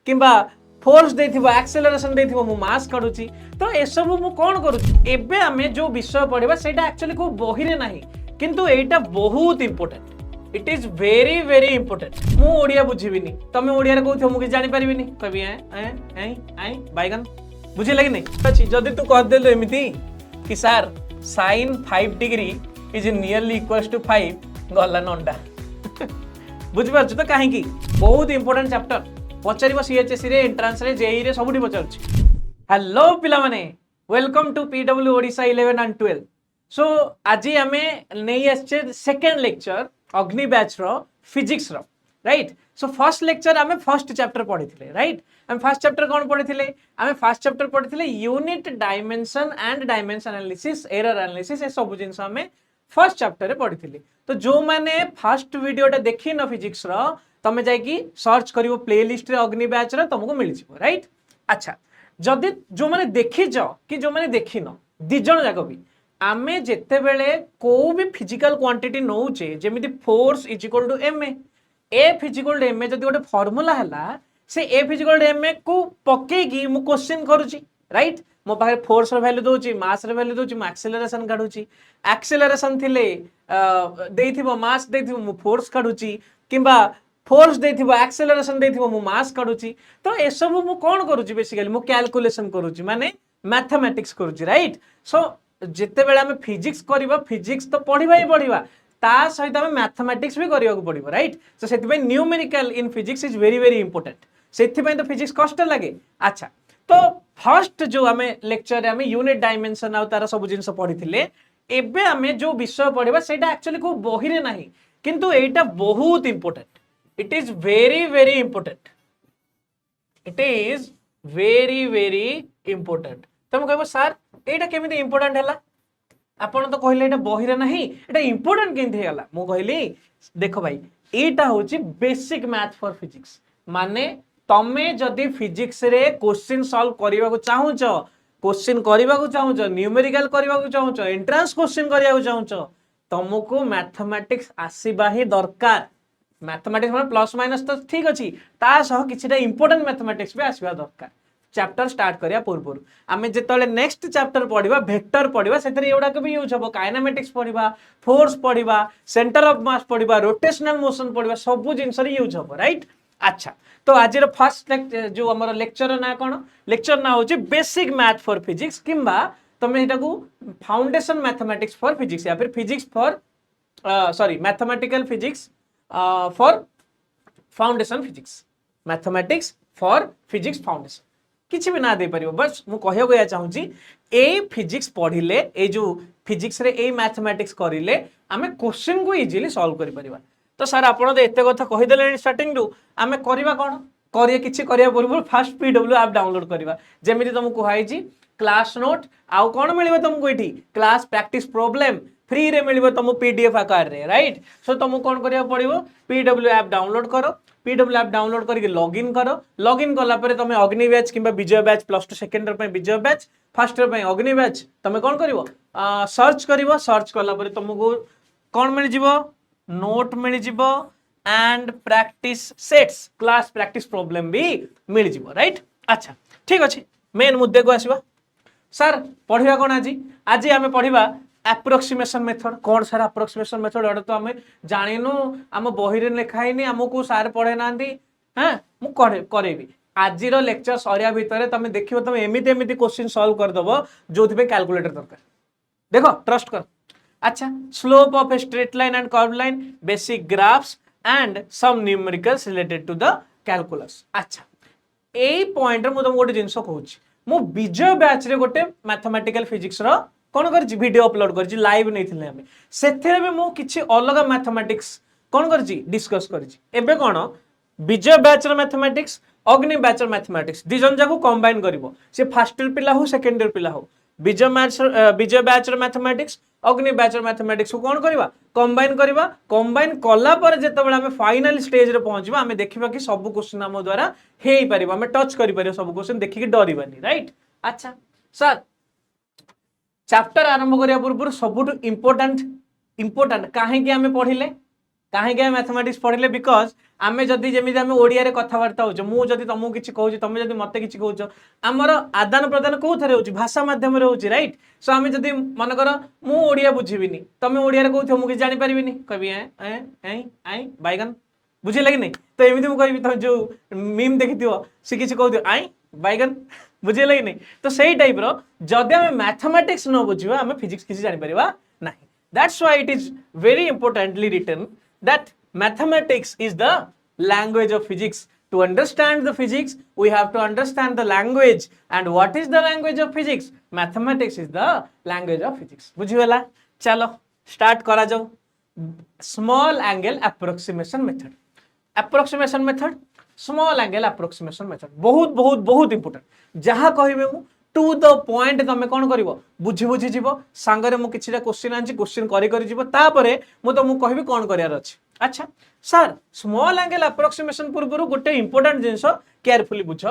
किंबा force देथिबो acceleration देथिबो मु मास काढुची तो ए सब मु कोन करूची एबे हमें जो विषय पढिबा सेटा एक्चुअली को बही रे नाही किंतु एटा बहुत important it is very very important मु ओडिया बुझिबिनी तमे ओडिया रे कहथो मु कि जानि परिबिनी कहबी ए बाइगन बुझे लगे नहीं अछि जदी तू कह देलो एमिति कि sir sin 5 degree is nearly equals to 5 गला नंडा बुझि पाछ तो काहे की बहुत इंपोर्टेंट चैप्टर पचारिबो सीएचएससी रे एंट्रेंस रे जेई रे सबुठी पचारछि हेलो पिला माने welcome to PW Odisha 11 and 12 so आज आमे नै आछे सेकंड लेक्चर अग्नि बैच रो फिजिक्स रो राइट सो फर्स्ट लेक्चर आमे फर्स्ट चैप्टर पढिथिले राइट आमे फर्स्ट चैप्टर कोन पढिथिले आमे फर्स्ट चैप्टर पढिथिले unit dimension and dimension analysis error analysis ए सब जिंस आमे फर्स्ट चैप्टर रे पढिथिले तो जो माने फर्स्ट वीडियोटा देखि न फिजिक्स रो तमे जाई कि सर्च करिवो प्लेलिस्ट रे अग्नि बैच रे तुमको मिल जिवो राइट अच्छा जदी जो माने देखि जाओ कि जो माने देखि न दि जण जाको भी आमे जेते बेले को भी फिजिकल क्वांटिटी नौचे जेमिति force is equal to ma ए फिजिकल ma जदी गोटे फार्मूला हला से ए फिजिकल ma को पके की मु क्वेश्चन करूची राइट मो पाखे फोर्स रो वैल्यू दोची मास रो वैल्यू दोची मु एक्सेलरेशन काढुची एक्सेलरेशन थिले देथिबो मास देथिबो मु फोर्स काढुची किंबा फोर्स देथिबो एक्सेलरेशन देथिबो मु मास काढुची तो ए सब मु कोन करूची बेसिकली मु कैलकुलेशन करूची माने मैथमेटिक्स करूची राइट सो जेते बेला हम फिजिक्स करबा फिजिक्स तो पढिबा ही पढिबा ता सहित हम मैथमेटिक्स भी करिया को पडिबो राइट सो सेति पे numerical in physics is very very important सेति पे तो फिजिक्स कष्ट लागे अच्छा तो फर्स्ट जो हमें लेक्चर रे हमें यूनिट डायमेंशन आ तारा सब जिंस पढिथिले एबे हमें जो विषय पढिबा सेटा एक्चुअली को बही रे नाही किंतु एटा बहुत important it is very very important it is very very important तुम कहबो सर एटा केमिति इंपोर्टेंट हला आपण तो कहले एटा बही रे नाही एटा इंपोर्टेंट केंति हला मु कहली देखो भाई एटा होची बेसिक मैथ फॉर फिजिक्स माने तमे जदी फिजिक्स रे क्वेश्चन सॉल्व करिवा को चाहूचो क्वेश्चन करिवा को चाहूचो न्यूमेरिकल करिवा को चाहूचो एंट्रेंस क्वेश्चन करिवा को चाहूचो तुमको मैथमेटिक्स आसीबा ही दरकार मैथमेटिक्स मतलब प्लस माइनस तो ठीक अछि ता सह किछटा इंपोर्टेंट मैथमेटिक्स भी आसीबा दरकार चैप्टर स्टार्ट करिया पूर्व आमे जेतले नेक्स्ट चैप्टर पढिबा वेक्टर पढिबा सेतरे एवडा के भी यूज हबो काइनेमेटिक्स पढिबा फोर्स पढिबा सेंटर ऑफ मास पढिबा रोटेशनल मोशन पढिबा सब जिंस रे यूज हबो राइट अच्छा तो आज रो फर्स्ट जो हमर लेक्चर ना कोन लेक्चर ना होची बेसिक मैथ फॉर फिजिक्स किंबा तमे एटा को फाउंडेशन मैथमेटिक्स फॉर फिजिक्स या फिर physics for sorry mathematical physics for foundation physics mathematics for physics foundation किछि भी ना दे परिबो बस मु कहयो गया चाहूची ए फिजिक्स पढिले ए जो फिजिक्स रे ए मैथमेटिक्स करिले हमें क्वेश्चन को इजीली सॉल्व करि परिबा तो सर आपण तो एते कथा कहि देले स्टार्टिंग टू हमें करबा कोन करिया किछि करिया पूर्व फर्स्ट पीडब्ल्यू ऐप डाउनलोड करबा जेमिति तुमको कहैछि क्लास नोट आउ कोन मिलिबो तुमको एठी क्लास प्रैक्टिस प्रॉब्लम फ्री रे मिलिबो तुम पीडीएफ आकार रे राइट सो तुमको कोन करिया पड़िबो पीडब्ल्यू ऐप डाउनलोड करो पीडब्ल्यू ऐप डाउनलोड करके लॉगिन करो लॉगिन कला परे तुम अग्नि बैच किंबा विजय बैच प्लस 2 सेकंड पे विजय बैच फर्स्ट पे अग्नि बैच तुम कोन करिवो सर्च करिवो सर्च कला परे तुमको कोन मिल जिवो नोट मिल जिवो and practice sets class practice problem भी मिल जिवो राइट अच्छा ठीक अछि मेन मुद्दे को आसीबा सर पढिबा कोन आज हमें पढिबा एप्रोक्सीमेशन मेथड कौन सर एप्रोक्सीमेशन मेथड एटा तो हमें जानिनु हम बही रे लिखाइनी हमको सार पढे नांदी हां मु करेबी आज रो लेक्चर सरिया भितरे तमे देखिबो तमे एमिति एमिति क्वेश्चन सॉल्व कर दबो जोथि पे कैलकुलेटर दरकार देखो ट्रस्ट कर अच्छा slope of a straight line and curve line basic graphs and some numericals related to the calculus अच्छा ए पॉइंट रे मु तुम गोटे जिंस कहूची मु विजय बैच रे गोटे मैथमेटिकल फिजिक्स रो कौन कर वीडियो अपलोड कर लाइव नहीं थे हमें से मु किछि अलग मैथमेटिक्स कौन कर डिस्कस कर कौन विजय बैच मैथमेटिक्स अग्नि बैच मैथमेटिक्स दी जन जाको कंबाइन करिवो से फर्स्ट ईयर पिला हो सेकंड ईयर पिला हो विजय बैच मैथमेटिक्स अग्नि बैच मैथमेटिक्स को कौन करवा कंबाइन कला पर जेतेबेले हमें फाइनल स्टेज रे पहुंचबा हमें देखिबा कि सब क्वेश्चन हम द्वारा हेई परिबा हमें टच करि परिबा सब क्वेश्चन देखि कि डरिबानी राइट अच्छा सर चैप्टर आरंभ करिया पूर्व सबुठ इंपोर्टेंट काहे कि हमें पढ़िले कहीं मैथमेटिक्स पढ़ले बिकज आमे जदि जमी आम ओडिया रे कथबार्ता हो मुझे तुमको किसी कहूँ तुम जब मत कि कहूँ आमर आदान प्रदान कौ थे हो भाषा मध्यम रईट सो आम जदि मनकर मुझे बुझीबी तुम ओडिया कहूँ मुझे जानीपारि कह बैगन बुझे कि नहीं तो एमती मुझे कह तुम जो मीम देखी सी किसी कहू आई बैगन बुझे कि नहीं तो सही टाइप रदि आम मैथमेटिक्स न बुझा आम फिजिक्स किसी जानीपर ना that's why it is very importantly written that mathematics is the language of physics. To understand the physics we have to understand the language, and what is the language of physics? Mathematics is the language of physics. बुझीगला चलो start करा जाओ small angle approximation method small angle approximation method बहुत बहुत बहुत important जहाँ कहबे मु to the point तुम कौन कर बुझी बुझी जीव सांगरे मु किछिटा क्वेश्चन आंची क्वेश्चन करी करी जीव तापरे मु तुमको कहबी कौन करियार अछि अच्छा सर स्मॉल एंगल अप्रोक्सीमेशन पूर्व गोटे इंपोर्टेंट जिनस केयरफुली बुझ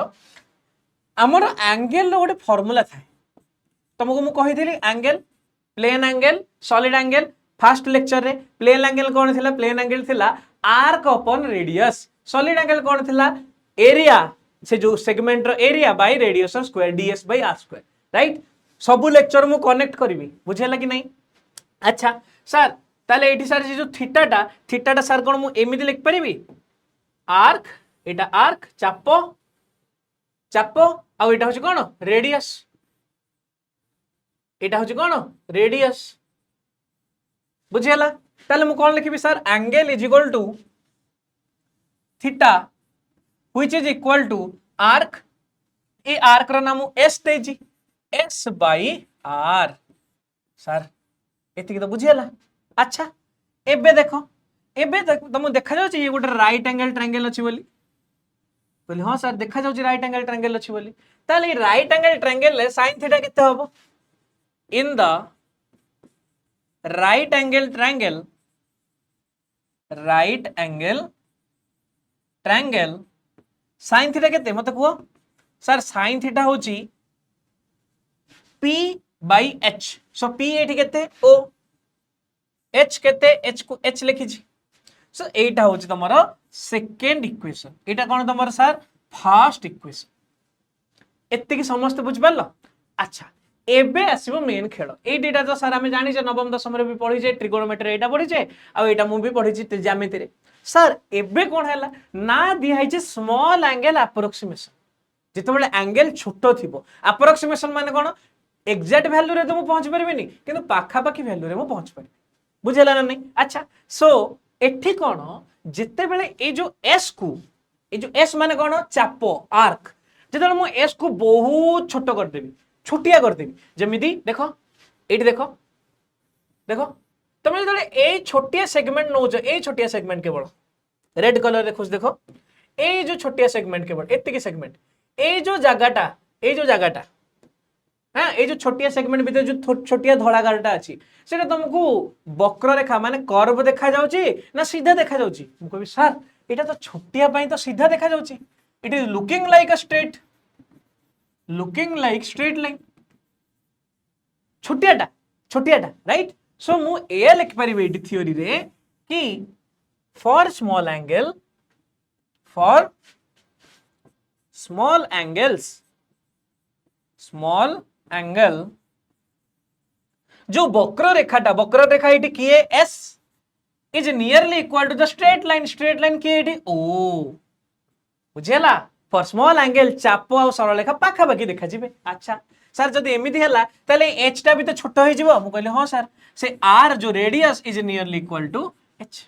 आमर एंगल गोटे फॉर्मूला थाए तुमको मु कहिथिली angle plane angle solid angle first lecture रे प्लेन एंगल कौन थिला प्लेन एंगल थिला arc upon radius solid angle कौन थिला एरिया से जो segment area by radius square ds by r square right सबु लेक्चर मु कनेक्ट करी बुझेला कि नहीं अच्छा सर ताले एठी सर जो थीटाटा सर कोन मु एमिति लिख परिबी आर्क एटा आर्क चाप चाप आ एटा होची कोन रेडियस एटा होची कोन रेडियस बुझेला ताले मु कोन लिखिबी sir angle is equal to theta which is equal to arc ए आर्क रो नाम s देजी s by r सर एति तो बुझियला अच्छा एबे देखो तुम देखा जाउची ये गोटे राइट एंगल ट्रायंगल अछि बोली बोली हां सर देखा जाउची राइट एंगल ट्रायंगल अछि बोली ताले राइट एंगल ट्रायंगल ले sin थीटा केते होबो in the right angle triangle sin theta केते मत कहो सर sin थीटा होची p by h so p एठी केते o h केते h को h लिखि छी सो एटा होची तमरो सेकंड इक्वेशन एटा कोन तमरो सर फर्स्ट इक्वेशन एत्ते की समस्त बुझ परलो अच्छा एबे आसीबो मेन खेल ए डेटा तो सर हमें जानि जे नवम दशम रे भी पढी जे ट्रिगोनोमेट्री एटा पढी जे आ एटा मु भी पढी छी ज्यामिति रे सर एबे कोन हैला ना दिया है स्मॉल एंगल अप्रोक्सीमेशन जिते बड़े एंगल छोटो थिबो अप्रोक्सीमेशन माने कोन एग्जैक्ट वैल्यू रे तो मु पहुंच परबिनी किंतु पाखा पाखी वैल्यू रे मु पहुंच परबी बुझेला ना नहीं अच्छा सो एठी कोन जिते बेले ए जो s माने कोन चापो आर्क जिते मु s को बहुत छोटो कर देबी छोटिया कर देबी जेमिति देखो एठी देखो तुम जो ए छोटिया सेगमेंट नौ ए छोटिया सेगमेंट केवल रेड कलर रे खुश देखो ए जो छोटिया सेगमेंट केवल एतिकी सेगमेंट ए जो जगाटा हाँ ये जो छोटिया सेगमेंट भीतर जो छोटिया धड़ा गारटा अछि सेटा तुमको वक्र रेखा माने कर्व देखा जाउची ना सीधा देखा जाउची मु कहबी सर एटा तो छोटिया पई तो सीधा देखा जाउची it is looking like a straight line छोटियाटा राइट सो मु ए लिख परिबे एटी थ्योरी रे कि फॉर स्मॉल एंगल जो वक्र रेखा इटी किए S is nearly equal to the straight line किए इटी ओ बुझेला फॉर स्मॉल एंगल चाप आ सरल रेखा पाखा पाखी देखा जिवे अच्छा सर जदि एमिति हला ताले h टा भी तो छोटो हो जिवो मु कहले हां सर से r जो radius is nearly equal to h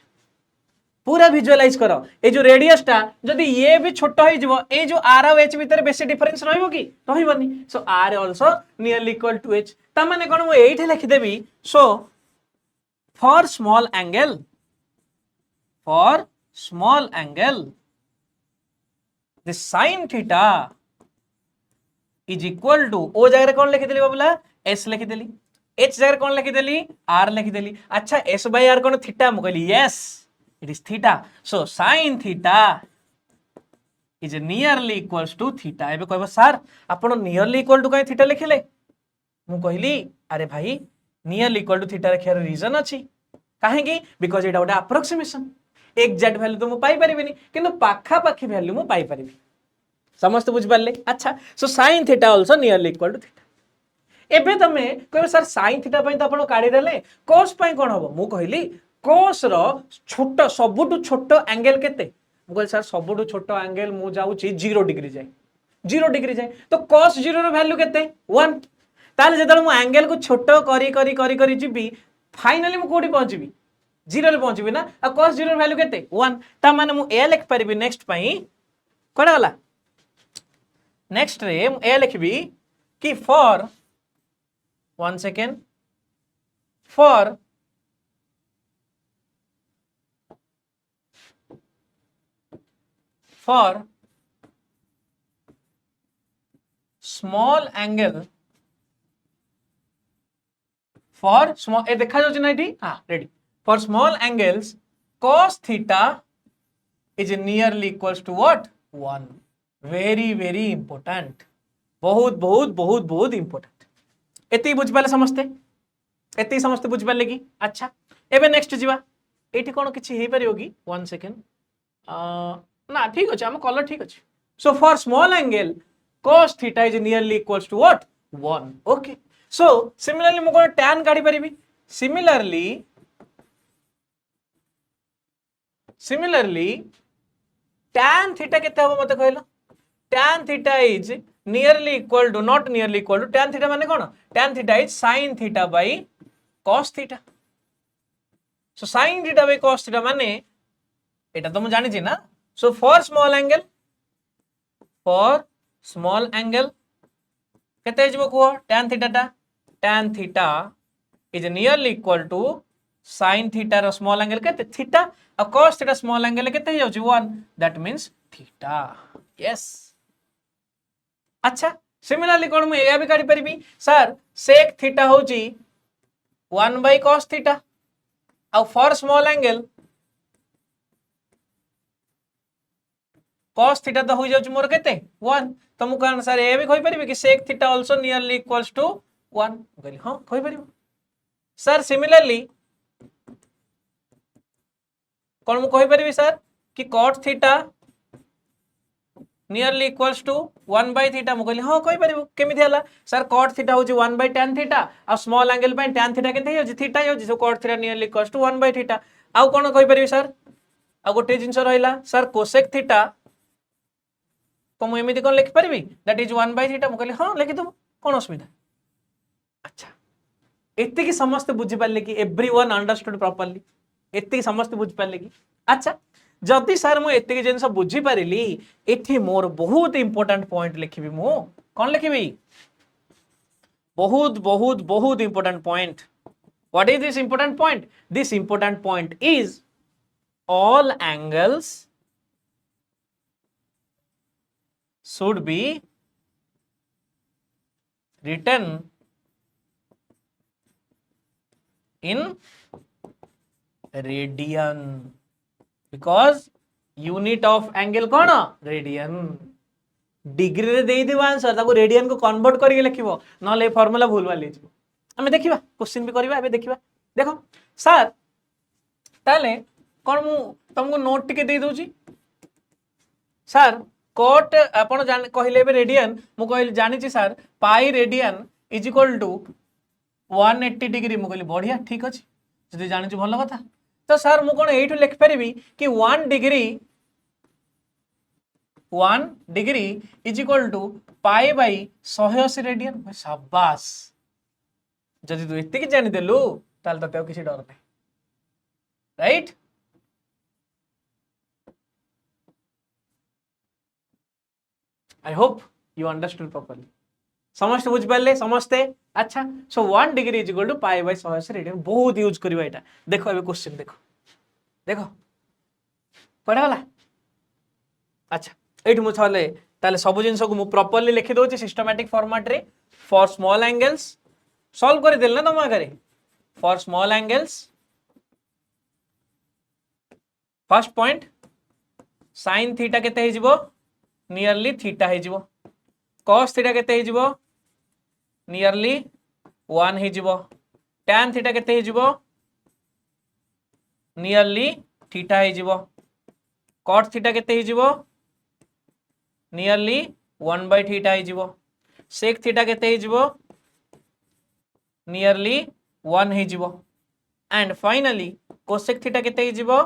पूरा विजुअलाइज करो ए जो रेडियस टा जदि ये भी छोटो हो जिवो ए जो r और h भीतर बेसी डिफरेंस रहइबो कि रहइबोनी so r also nearly equal to h ता माने कोन मु एठी लिखि देबी so for small angle the sin theta is equal to ओ जगह कौन लिखि देली बाबूला s लिखि देली h जगह कौन लिखि देली r लिखि देली अच्छा s by r कौन थीटा मु कहली yes it is theta so sin theta is nearly equals to theta एबे कहबो सर आपण nearly equal to काई थीटा लिखिले मु कहली अरे भाई nearly equal to theta रखियार रीजन अछि कहीं बिकज एटा गोटे अप्रोक्सीमेशन एक्जाक्ट वैल्यू तो मु पाई परिबिनी किंतु पाखा पाखी वैल्यू मु पाई परिबी समस्त बुझ पारले अच्छा so sin theta also nearly equal to theta एबे तमे कहबे सर sin थीटा पई त आपण काढी देले cos पई कोन हबो मु कहली cos रो छोट सबुटु छोट एंगल केते मु कहली सर सबुटु छोट एंगल मु जाउची 0 डिग्री जाय 0 डिग्री जाए तो cos 0 रो वैल्यू केते 1 ताले जेतल मु एंगल को छोट करी जिबी फाइनली मु कोठी पहुंचबी 0 रे पहुंचबी ना आ cos 0 रो वैल्यू केते 1 ता माने मु ए लिख परिबी नेक्स्ट पई कोडा वाला नेक्स्ट रे मु ए लिखबी कि for 1 second for small angle for small ए देखा जाउछ ना एठी हां ready for small angles cos theta is nearly equals to what 1 very important बहुत इंपोर्टेंट एती बुझ पाले समस्ते बुझ पाले कि अच्छा एबे नेक्स्ट जीवा एठी कोन किछि हे परियो कि 1 सेकेंड ना ठीक अछि हम कलर ठीक अछि सो for small angle cos theta is nearly equals to what 1 okay so similarly मु कोन tan काढी परिबी similarly tan theta केते हबो मते कहलो tan theta is nearly equal to not nearly equal to tan theta माने कोन tan theta is sin theta by cos theta so sin theta by cos theta माने एटा तो मु जानि छी ना so for small angle केते जबो को tan theta is nearly equal to sin theta row small angle केते theta और cos theta small angle केते हो जाउची 1 that means theta yes अच्छा सिमिलरली कोन मु एया भी काढी परिबी सर sec theta होची 1 by cos theta और for small angle cos theta तो हो जाउची मोर केते 1 तो मु कहन सर ए भी कहि परिबे कि sec theta also nearly equals to 1 कहली हां कहि परिबो सर सिमिलरली कोन मु कहि परिबे सर कि cot theta nearly equals to 1 by theta मु कहली हां कहि परिबो केमिति हला सर cot theta होची 1 by tan theta आ स्मॉल एंगल पय tan theta केते होची theta होची so cot theta nearly equals to 1 by theta आ कोन कहि परिबे सर आ गोटे जिंस रहइला सर cosec theta को मु एमिति कोन लिख परिबी दैट इज 1 by theta मु कहली हां लिखि दबो कोन असुविधा अच्छा एते की समस्त बुझि पाले कि एवरीवन अंडरस्टूड प्रॉपर्ली एते की समस्त बुझि पाले कि अच्छा जदि सर मु एते की जिंस बुझि पारिली एठी मोर बहुत इंपोर्टेंट पॉइंट लिखिबी मु कोन लिखिबी बहुत important point what is this important point this important point is all angles should be written in radian because unit of angle cone radian degree रे देई दिबा आंसर ताको रेडियन को कन्वर्ट करके लिखिबो नले फार्मूला भूल वाली छ हमें देखिबा क्वेश्चन भी करबा एबे देखिबा देखो सर ताले कोन मु तुमको नोट टिके दे दोची सर कोट आपण जान कहिले बे रेडियन मु कहली जानि छी सर पाई radian is equal to 180 degree मु कहली बढ़िया ठीक अछि जदि जानि छी भलो कथा तो सर मु कोन एठु लिख परिबी कि 1 degree is equal to pi by 180 radian शाबाश जदि तू एते कि जानि देलु ताल तते किसी डर नै right I hope you understood properly. समस्त बुझ पाले समस्ते अच्छा so 1 degree is equal to pi by 180 radian बहुत यूज करबा एटा देखो एबे क्वेश्चन देखो पढ़ा वाला अच्छा एठ मु छले ताले सब जिंस को मु प्रॉपर्ली लिखि दोची सिस्टमैटिक फॉर्मेट रे फॉर स्मॉल एंगल्स सॉल्व कर देल ना तुम आगे for small angles first point sin theta केते हे जिवो नियरली थीटा हे जिवो cos थीटा केते हे जिवो नियरली 1 हे जिवो tan थीटा केते हे जिवो नियरली थीटा हे जिवो cot थीटा केते हे जिवो नियरली 1 by थीटा हे जिवो sec थीटा केते हे जिवो नियरली 1 हे जिवो एंड फाइनली cosec थीटा केते हे जिवो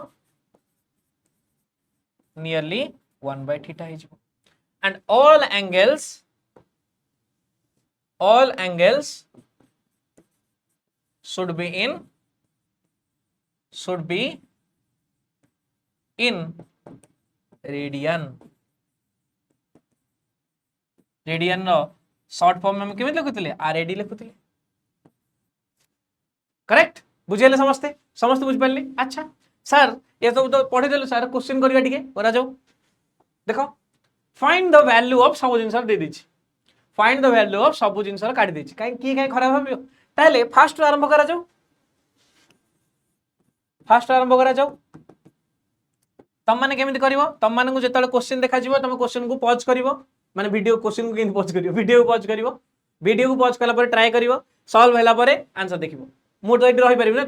नियरली 1 by थीटा हे जिवो and all angles should be in radian रो शॉर्ट फॉर्म में केमिति लिखुतिले RAD लिखुतिले करेक्ट बुझेले समस्ते बुझ पारले अच्छा सर ये तो पढ़ी देलु सर क्वेश्चन करिया टिके करा जाऊ देखो फाइंड द वैल्यू ऑफ सब जिंस दे दीची फाइंड द वैल्यू ऑफ सब जिंस काटी दीची काई खराब भाबियो ताले फास्ट आरंभ करा जाऊ तम माने केमिति करिवो तम माने को जेतले क्वेश्चन देखा जिवो तम क्वेश्चन को पॉज करिवो माने वीडियो क्वेश्चन को केमिति पॉज करिवो वीडियो को पॉज कला पर ट्राई करिवो सॉल्व होला पर आंसर देखिवो मु तो एठी रहि परिबि ना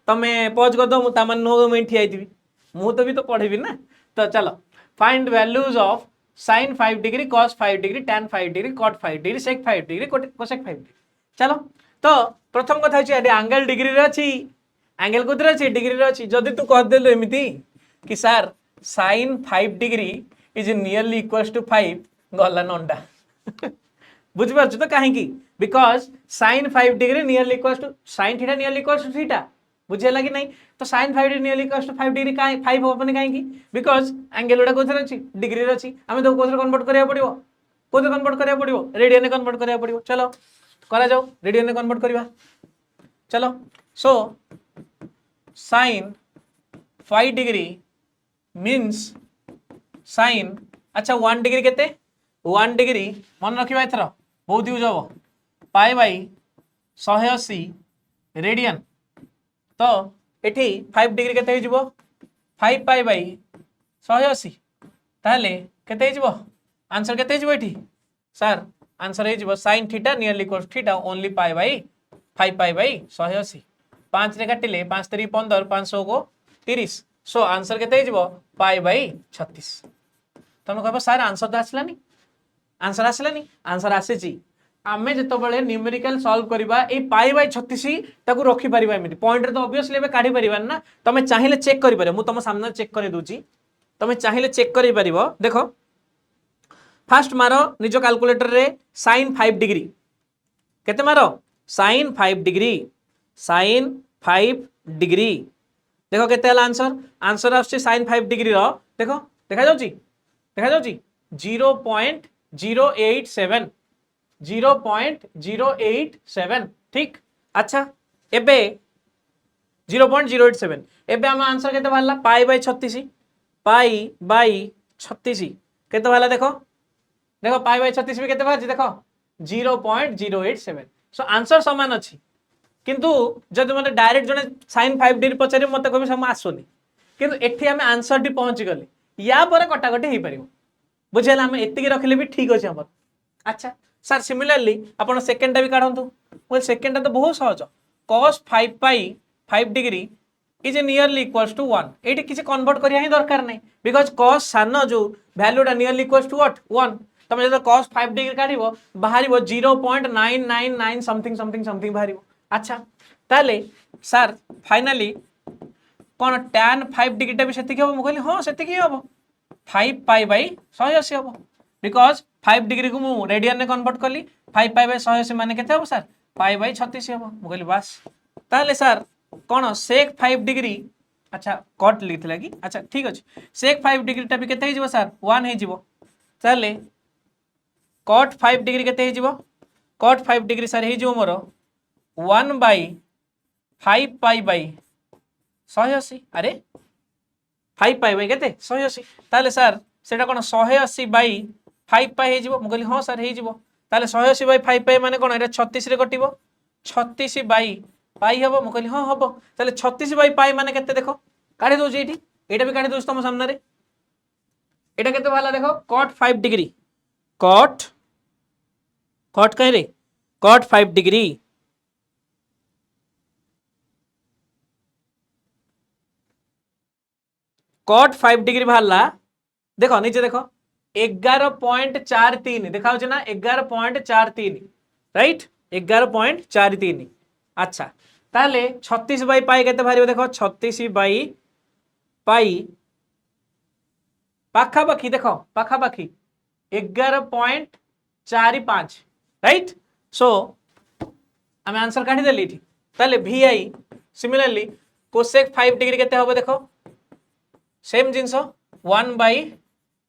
तमे पॉज कर दो मु तामान नो में ठिया आइतिबि मु तो भी तो पढ़िबि ना तो चलो find values of sin 5 degree cos 5 degree tan 5 degree cot 5 degree sec 5 degree cosec 5 degree चलो तो प्रथम कथा अछि एंगल डिग्री रे अछि एंगल कोथरे अछि डिग्री रे अछि जदी तू कह देलु एमिति कि sir sin 5 degree is nearly equals to 5 गला नंडा बुझ पाछ तो काहे की because sin 5 degree nearly equals to sin theta nearly equals to theta बुझेला कि नहीं तो sin 5 degree nearly equals to 5 degree काहे 5 होबने काहे की बिकॉज़ एंगल उडा कोथरे अछि डिग्री रे अछि हमें तो कोथरे कन्वर्ट करिया पड़िबो कोथरे कन्वर्ट करिया पड़िबो रेडियन में कन्वर्ट करिया पड़िबो चलो करा जाओ रेडियन में कन्वर्ट करिवा चलो सो sin 5 डिग्री मीन्स sin अच्छा 1 डिग्री केते 1 डिग्री मन रखिबा एथरो बहुत यूज हो पाई बाई 180 रेडियन तो एठी 5 डिग्री केते हो जिवो 5 पाई बाई 180 ताले केते हो जिवो आंसर केते हो जिवो एठी सर आंसर हो जिवो sin theta nearly equals theta only pi by 5 pi by 180 5 रे काटिले 5 3 15 500 को 30 सो आंसर केते हो जिवो पाई बाई 36 तमे कहबो सर आंसर तो आसलानी आंसर आसीची आमे जतो बळे न्यूमेरिकल सॉल्व करबा ए पाई बाय 36 ताकू रखि परिबा एमिति पॉइंट रे तो ऑब्वियसली बे काढी परिबा ना तमे चाहिले चेक करि परिबो मु तम सामने चेक करि दोची तमे चाहिले चेक करि परिबो देखो फर्स्ट मारो निजो कैलकुलेटर रे sin 5 डिग्री केते मारो sin 5 डिग्री देखो केते हला आंसर आछी sin 5 डिग्री रो देखो देखा जाउची 0.087 ठीक अच्छा एबे 0.087 एबे हम आंसर केते बाहरला पाई बाय 36 केते बाहरला देखो पाई बाय 36 भी केते बाहरची देखो 0.087 सो आंसर समान अछि किंतु जदि मते डायरेक्ट जने sin 5 डिग्री पचारे मते कहबे सम आसोनी किंतु एठी हम आंसर टी पहुंची गले या पर कटाकटी हे परिबो बुझेला हम एतिकी रखले भी ठीक अछि हमर अच्छा सर सिमिलरली आपण सेकंड भी काढंतु वेल सेकंड तो बहुत सहज cos 5 pi 5 degree is nearly equals to 1 एठी किछि कन्वर्ट करिया ही दरकार नै बिकॉज़ cos सान जो वैल्यूटा नियरली इक्वल्स टू व्हाट 1 तमे जब cos 5 डिग्री काढिबो बाहरिबो 0.999 समथिंग बाहरिबो अच्छा ताले सर फाइनली कोन tan 5 डिग्रीटा भी सेतिक हो म कहली हां सेतिक ही हो 5 पाई बाई 180 हो बिकॉज़ 5 डिग्री को मु रेडियन में कन्वर्ट करली 5 पाई बाई 180 माने केते हो सर पाई बाई 36 हो म कहली बस ताले सर कोन sec 5 डिग्री अच्छा कट लिखला कि अच्छा ठीक अछि sec 5 डिग्री टा भी केते हिजबो सर 1 हिजबो ताले cot 5 डिग्री केते हिजबो cot 5 डिग्री सर हिजबो मोर 1 बाई 5 पाई बाई 180 अरे 5 पाई बाई केते 180 ताले सर सेटा कोन 180 बाई 5 पाई हिजबो म कहली हां सर हिजबो ताले 180 बाई 5 पाई माने कोन एटा 36 रे कटिबो 36 बाई पाई हबो म कहली हां हबो ताले 36 बाई पाई माने केते देखो काढी दोजी एठी एटा भी काढी दोस्त तम सामने रे एटा केते भाला देखो cot 5 डिग्री cot कह रे cot 5 डिग्री कट 5 डिग्री बाहरला देखो नीचे देखो 11.43 देखा ना 11.43 राइट 11.43 अच्छा ताले 36 बाई पाई केते बाहर देखो 36 बाई पाई पाखापाखी देखो पाखापाखी 11.45 राइट सो आम आंसर काढ़ी देली ताले vi सिमिलरली कोसेक 5 डिग्री केते होबो देखो सेम जिनस 1 by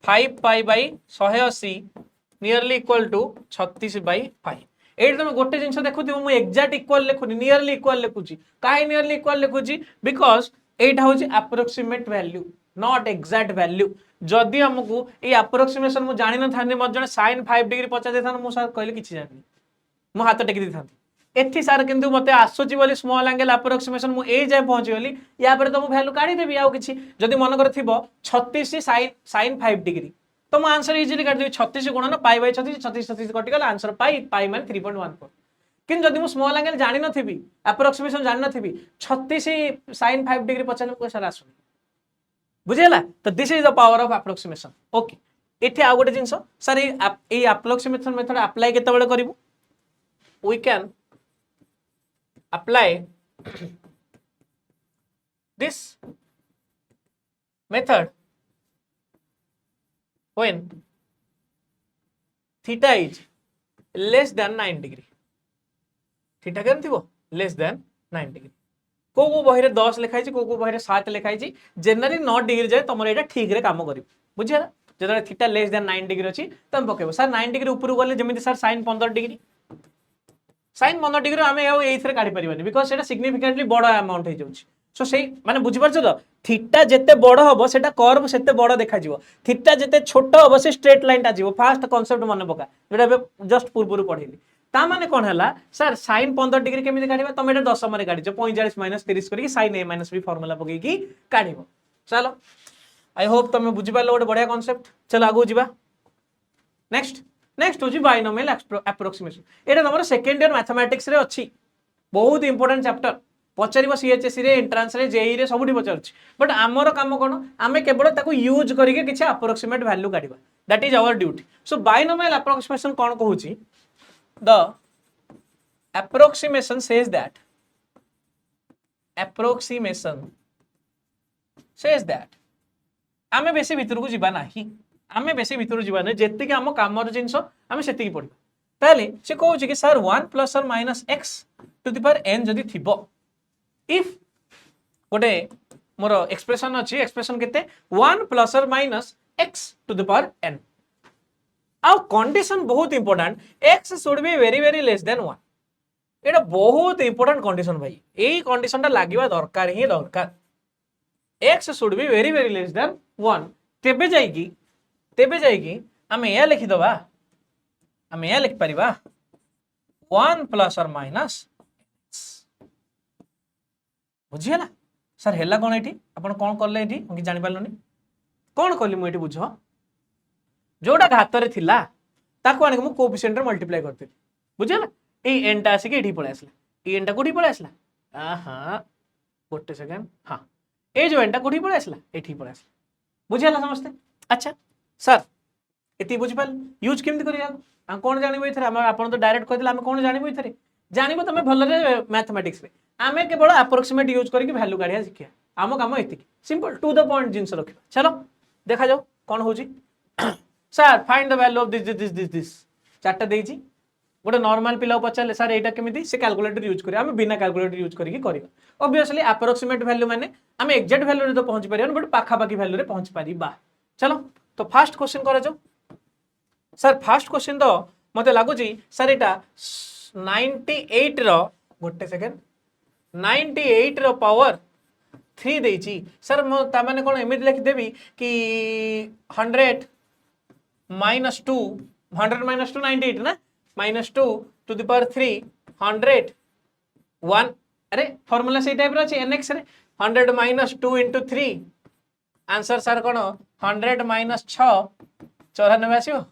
5 pi by 180 nearly equal to 36 by 5 एट तुम गोटे जिनस देखुथिबो मु एक्जाक्ट इक्वल लिखुनी नियरली इक्वल लिखुची काहे नियरली इक्वल लिखुची बिकॉज एटा होची approximate value not exact value जदि हमकु ए अप्रोक्सीमेशन मु जानि न थाने मत जने sin 5 डिग्री पचा दे थान मु सर कहले किछि जानि मु हाथ टेकी दे थान एथि सार किंतु मते आसुची बोली स्मॉल एंगल अप्रोक्सीमेशन मु ए जाय पहुंची गली या पर तो मु वैल्यू काढी देबी आउ किछि जदि मन कर थिबो 36 sin 5 डिग्री तो मु आंसर इजीली काढी देबी 36 गुणन पाई बाय 36 36 36 कटि गला आंसर पाई पाई मान 3.14 किन जदि मु स्मॉल एंगल जानि न थिबी अप्रोक्सीमेशन जानि न थिबी 36 sin 5 डिग्री पचाने को सर आसु बुझेला तो this is the power of approximation okay एठी आ गोटे जिंस सर ए अप्रोक्सीमेशन मेथड अप्लाई केते बेले करिवु we can apply this method when theta is less than 9 degree theta केन थिबो less than 9 degree को बहिरे 10 लिखाई छी को बहिरे 7 लिखाई छी जनरली 9 डिग्री जाय तमरे एटा ठीक रे काम करिवो बुझिया जदि थीटा लेस देन 9 डिग्री अछि तम पकेबो सर 9 डिग्री ऊपर गले जेमिति sir sin 15 degree sin 15 degree आमे एथरे काढी परिबानी बिकॉज़ सेटा सिग्निफिकेंटली बड़ अमाउंट हे जाउछि सो सेही माने बुझि परछो तो थीटा जते बड़ हबो सेटा कर्व सेते बड़ देखा जिवो थीटा जते छोट हबो से स्ट्रेट लाइन टा जिवो फास्ट कांसेप्ट मन पका जेटा जस्ट पूर्व पढिली ता माने कोन हला सर sin 15 डिग्री केमिति काढिबा तमे एटा दशम रे काढिजो 45 - 30 करके sin a - b फार्मूला पकै की काढिबो चलो आई होप तमे बुझि पालो गोटे बढ़िया कांसेप्ट चलो आगु जिबा नेक्स्ट होची बाइनोमियल अप्रोक्सीमेशन एटा हमर सेकंड ईयर मैथमेटिक्स रे अछि बहुत इंपोर्टेंट चैप्टर पचारिबो सीएचएससी रे एंट्रेंस रे जेई रे सबुठी पचारछि बट हमर काम कोन आमे केवल ताको यूज करिके किछ अप्रोक्सीमेट वैल्यू काढिबा that is our duty so binomial approximation कोन कहूची द approximation says that आमे बेसी भितर को जिबा नाही आमे बेसी भितर जिबा नै जेति के हम कामर जिंस आमे सेति की पढिबा ताले से कहू कि sir 1 + or - x to the power n जदि थिबो इफ गोटे मोर एक्सप्रेशन अछि एक्सप्रेशन केते 1 + or - x to the power n आउ कंडीशन बहुत important x should be very very less than 1 एटा बहुत इंपोर्टेंट कंडीशन भाई एई कंडीशन ता लागिबा दरकार ही दरकार x should be very very less than 1 तेबे जाइकी आमे या लिखि दबा आमे या लिख परिबा 1 + or - x बुझियला सर हेला कोन एठी आपण कोन करले एठी हम कि जानि पाललोनी कोन करली मु एठी बुझो जोटा घात रे थिला ताको आने मु कोएफिशिएंट रे मल्टीप्लाई करते बुझियला ए n टा आसी के एठी पळे आसला ए n टा कोठी पळे आसला आहा गोटे सेकंड हां ए जो n टा कोठी पळे आसला एठी पळे आसला बुझियला समझते अच्छा सर एती बुझि पाल यूज केमति करिया हम कोन जानिबो इथरे हम आपण तो डायरेक्ट कह दिला हम कोन जानिबो इथरे जानिबो तमे भल रे मैथमेटिक्स रे आमे केवल अप्रोक्सीमेट यूज करके वैल्यू काढिया सिखिया आम काम एति सिंपल टू द पॉइंट जिंस रखिबा चलो देखा जाओ कोन होची sir find the value of this चारटा देइची गोटे नॉर्मल पिला पचारले सर एटा केमिति से कैलकुलेटर यूज करिया हम बिना कैलकुलेटर यूज करके करिया ऑब्वियसली अप्रोक्सीमेट वैल्यू माने हम एग्जैक्ट वैल्यू रे तो पहुंच परिया बट पाखा पाखी वैल्यू रे पहुंच परिबा चलो तो फर्स्ट क्वेश्चन करा जाओ सर फर्स्ट क्वेश्चन तो मते लागु जी सर एटा 98 रो गोटे सेकंड 98 रो पावर 3 देइची सर म ता माने कोन एमिति लिख देबी कि 100 - 2 100 - 2 98 ना -2 टू द पावर 3 100 1 अरे फार्मूला से टाइप रो अछि nx रे 100 - 2 * 3 आंसर सर कोन 100 - 6 94 आसीओ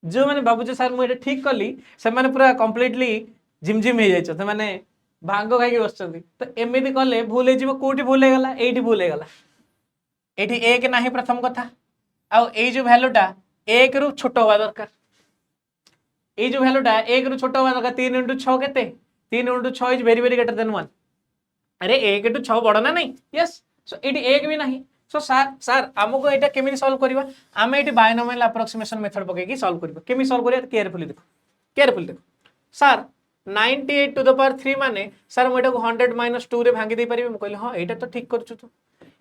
जो माने बाबूजी सर मु एटा ठीक करली से माने पूरा कंप्लीटली जिमजिम हे जाइछो त माने भांग खाई बसछंती तो एमिति कले भूल हे जीवो कोठी भूल हे गला एठी भूल हे गला एठी एक नाही प्रथम कथा आउ ए जो वैल्यूटा एक रु छोट होवा दरकार ए जो वैल्यूटा एक रु छोट होवा दरकार 3 इंटू 6 केते 3 into 6 is very very greater than 1 अरे 1 इंटू 6 बड़ ना नहीं यस सो एठी एक भी नहीं सो सर हमको एटा केमिति सॉल्व करबा आमे एठी बायनोमियल अप्रोक्सीमेशन मेथड पके की सॉल्व करबा केमि सॉल्व करिया केयरफुली देखो सर 98 टू द पावर 3 माने सर मु एटा को 100 माइनस 2 रे भांगी दे परिबे मु कहले हां एटा तो ठीक करछु तू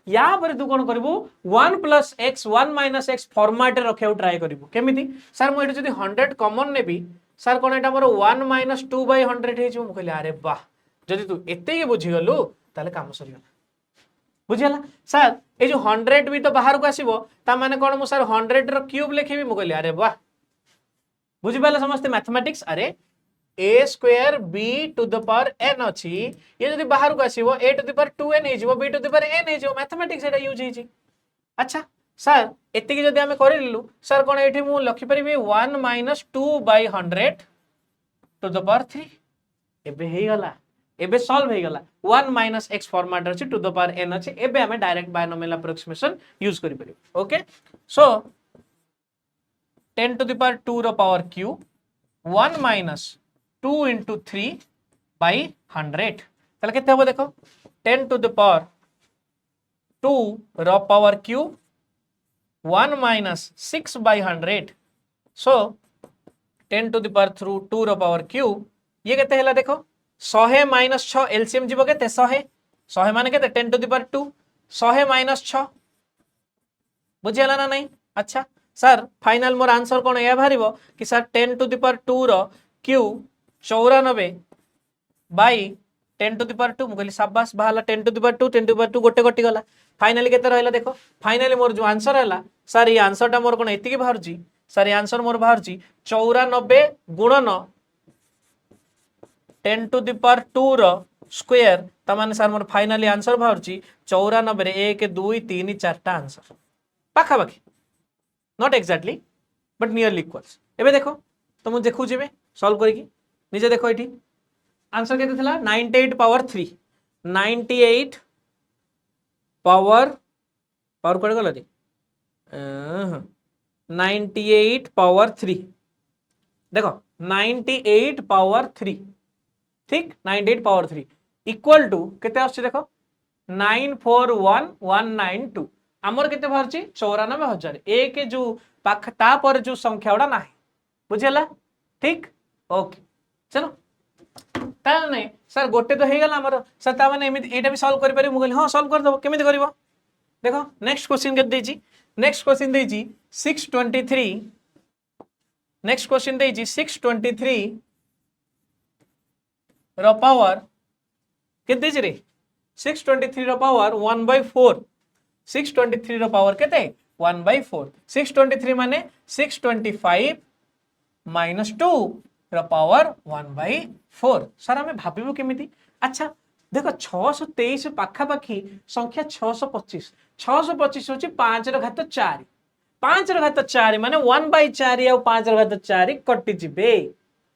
या पर तू कोन करबो 1 plus x 1 minus x format रे रखियो ट्राई करबो केमिति सर मु एटा जदी 100 common navy sir cone Etah more 1 minus 2 by 100 हे जो मु कहले अरे वाह जदी तू एते के बुझी गलु ताले काम सरी गला बुझिला सर ए जो 100 भी तो बाहर को आसीबो ता माने कोन मु सर 100 रो क्यूब लिखिबी मु कहले अरे वाह बुझी पाले समस्त मैथमेटिक्स अरे a square b to the power n अछि ये जदी बाहर को आसीबो a to the power 2n हे जिवो b to the power n हे जिवो मैथमेटिक्स एटा यूज हे जी अच्छा सर एते की जदी हमें करिलु सर कोन एठी मु लिखि परिबे 1 minus 2 by 100 to the power 3 एबे हे गला एबे सॉल्व हे गला 1 माइनस x फॉर्मेट अछि टू द पावर n अछि एबे हमें डायरेक्ट बायनोमियल अप्रोक्सीमेशन यूज करि परिबो okay so 10 to the power 2 रो power q 1 minus 2 into 3 by 100 ताले केते हो देखो 10 to the power 2 रो power q 1 minus 6 by 100 so 10 to the power 2 रो पावर q ये केते हैला देखो 100 minus 6 एलसीएम जीवो केते 100 माने केते 10 to the power 2 100 minus 6 बुझियला ना नहीं अच्छा सर फाइनल मोर आंसर कोन या भारिबो कि सर 10 to the power 2 रो q 94 by 10 to the power 2 मुगली शाबाश बाहला 10 to the power 2 10 to the power 2 गोटे कटि गला फाइनली केते रहला देखो फाइनली मोर जो आंसर हैला सर ये आंसर टा मोर कोन एति के बाहर जी सर ये आंसर मोर बाहर जी 94 गुणन 10 टू द पावर 2 रो स्क्वायर त माने सर मोर फाइनली आंसर बाहर जी 94 रे 1 2 3 4 टा आंसर पाखा पाखी not exactly but nearly equals एबे देखो तो मु देखु जेबे सॉल्व करी की नीचे देखो ये आंसर केते थिला 98 पावर 3 98 पावर पावर कोड गला रे 98 पावर 3 देखो 98 पावर 3 ठीक 98 पावर 3 इक्वल टू केते आछी देखो 941192 हमर केते भरची 94000 एक जो पाख ता पर जो संख्या उडा नाही बुझियला ठीक ओके चलो ताल नहीं सर गोटे तो हे गला हमर सर ता माने एटा भी सॉल्व करि पारि मु कहली हां सॉल्व कर दबो केमिति करबो देखो नेक्स्ट क्वेश्चन के देजी नेक्स्ट क्वेश्चन देजी 623 नेक्स्ट क्वेश्चन देजी 623 रो पावर के देजी रे 623 रो पावर 1/4 623 रो पावर केते 1/4 623 माने 625 माइनस 2 रो पावर 1/4 सर हमें भाबिबो केमिति अच्छा देखो 623 पाखा पाखी संख्या 625 625 होची 5 रो घात 4 5 रो घात 4 माने 1/4 आ 5 रो घात 4 कटि जिबे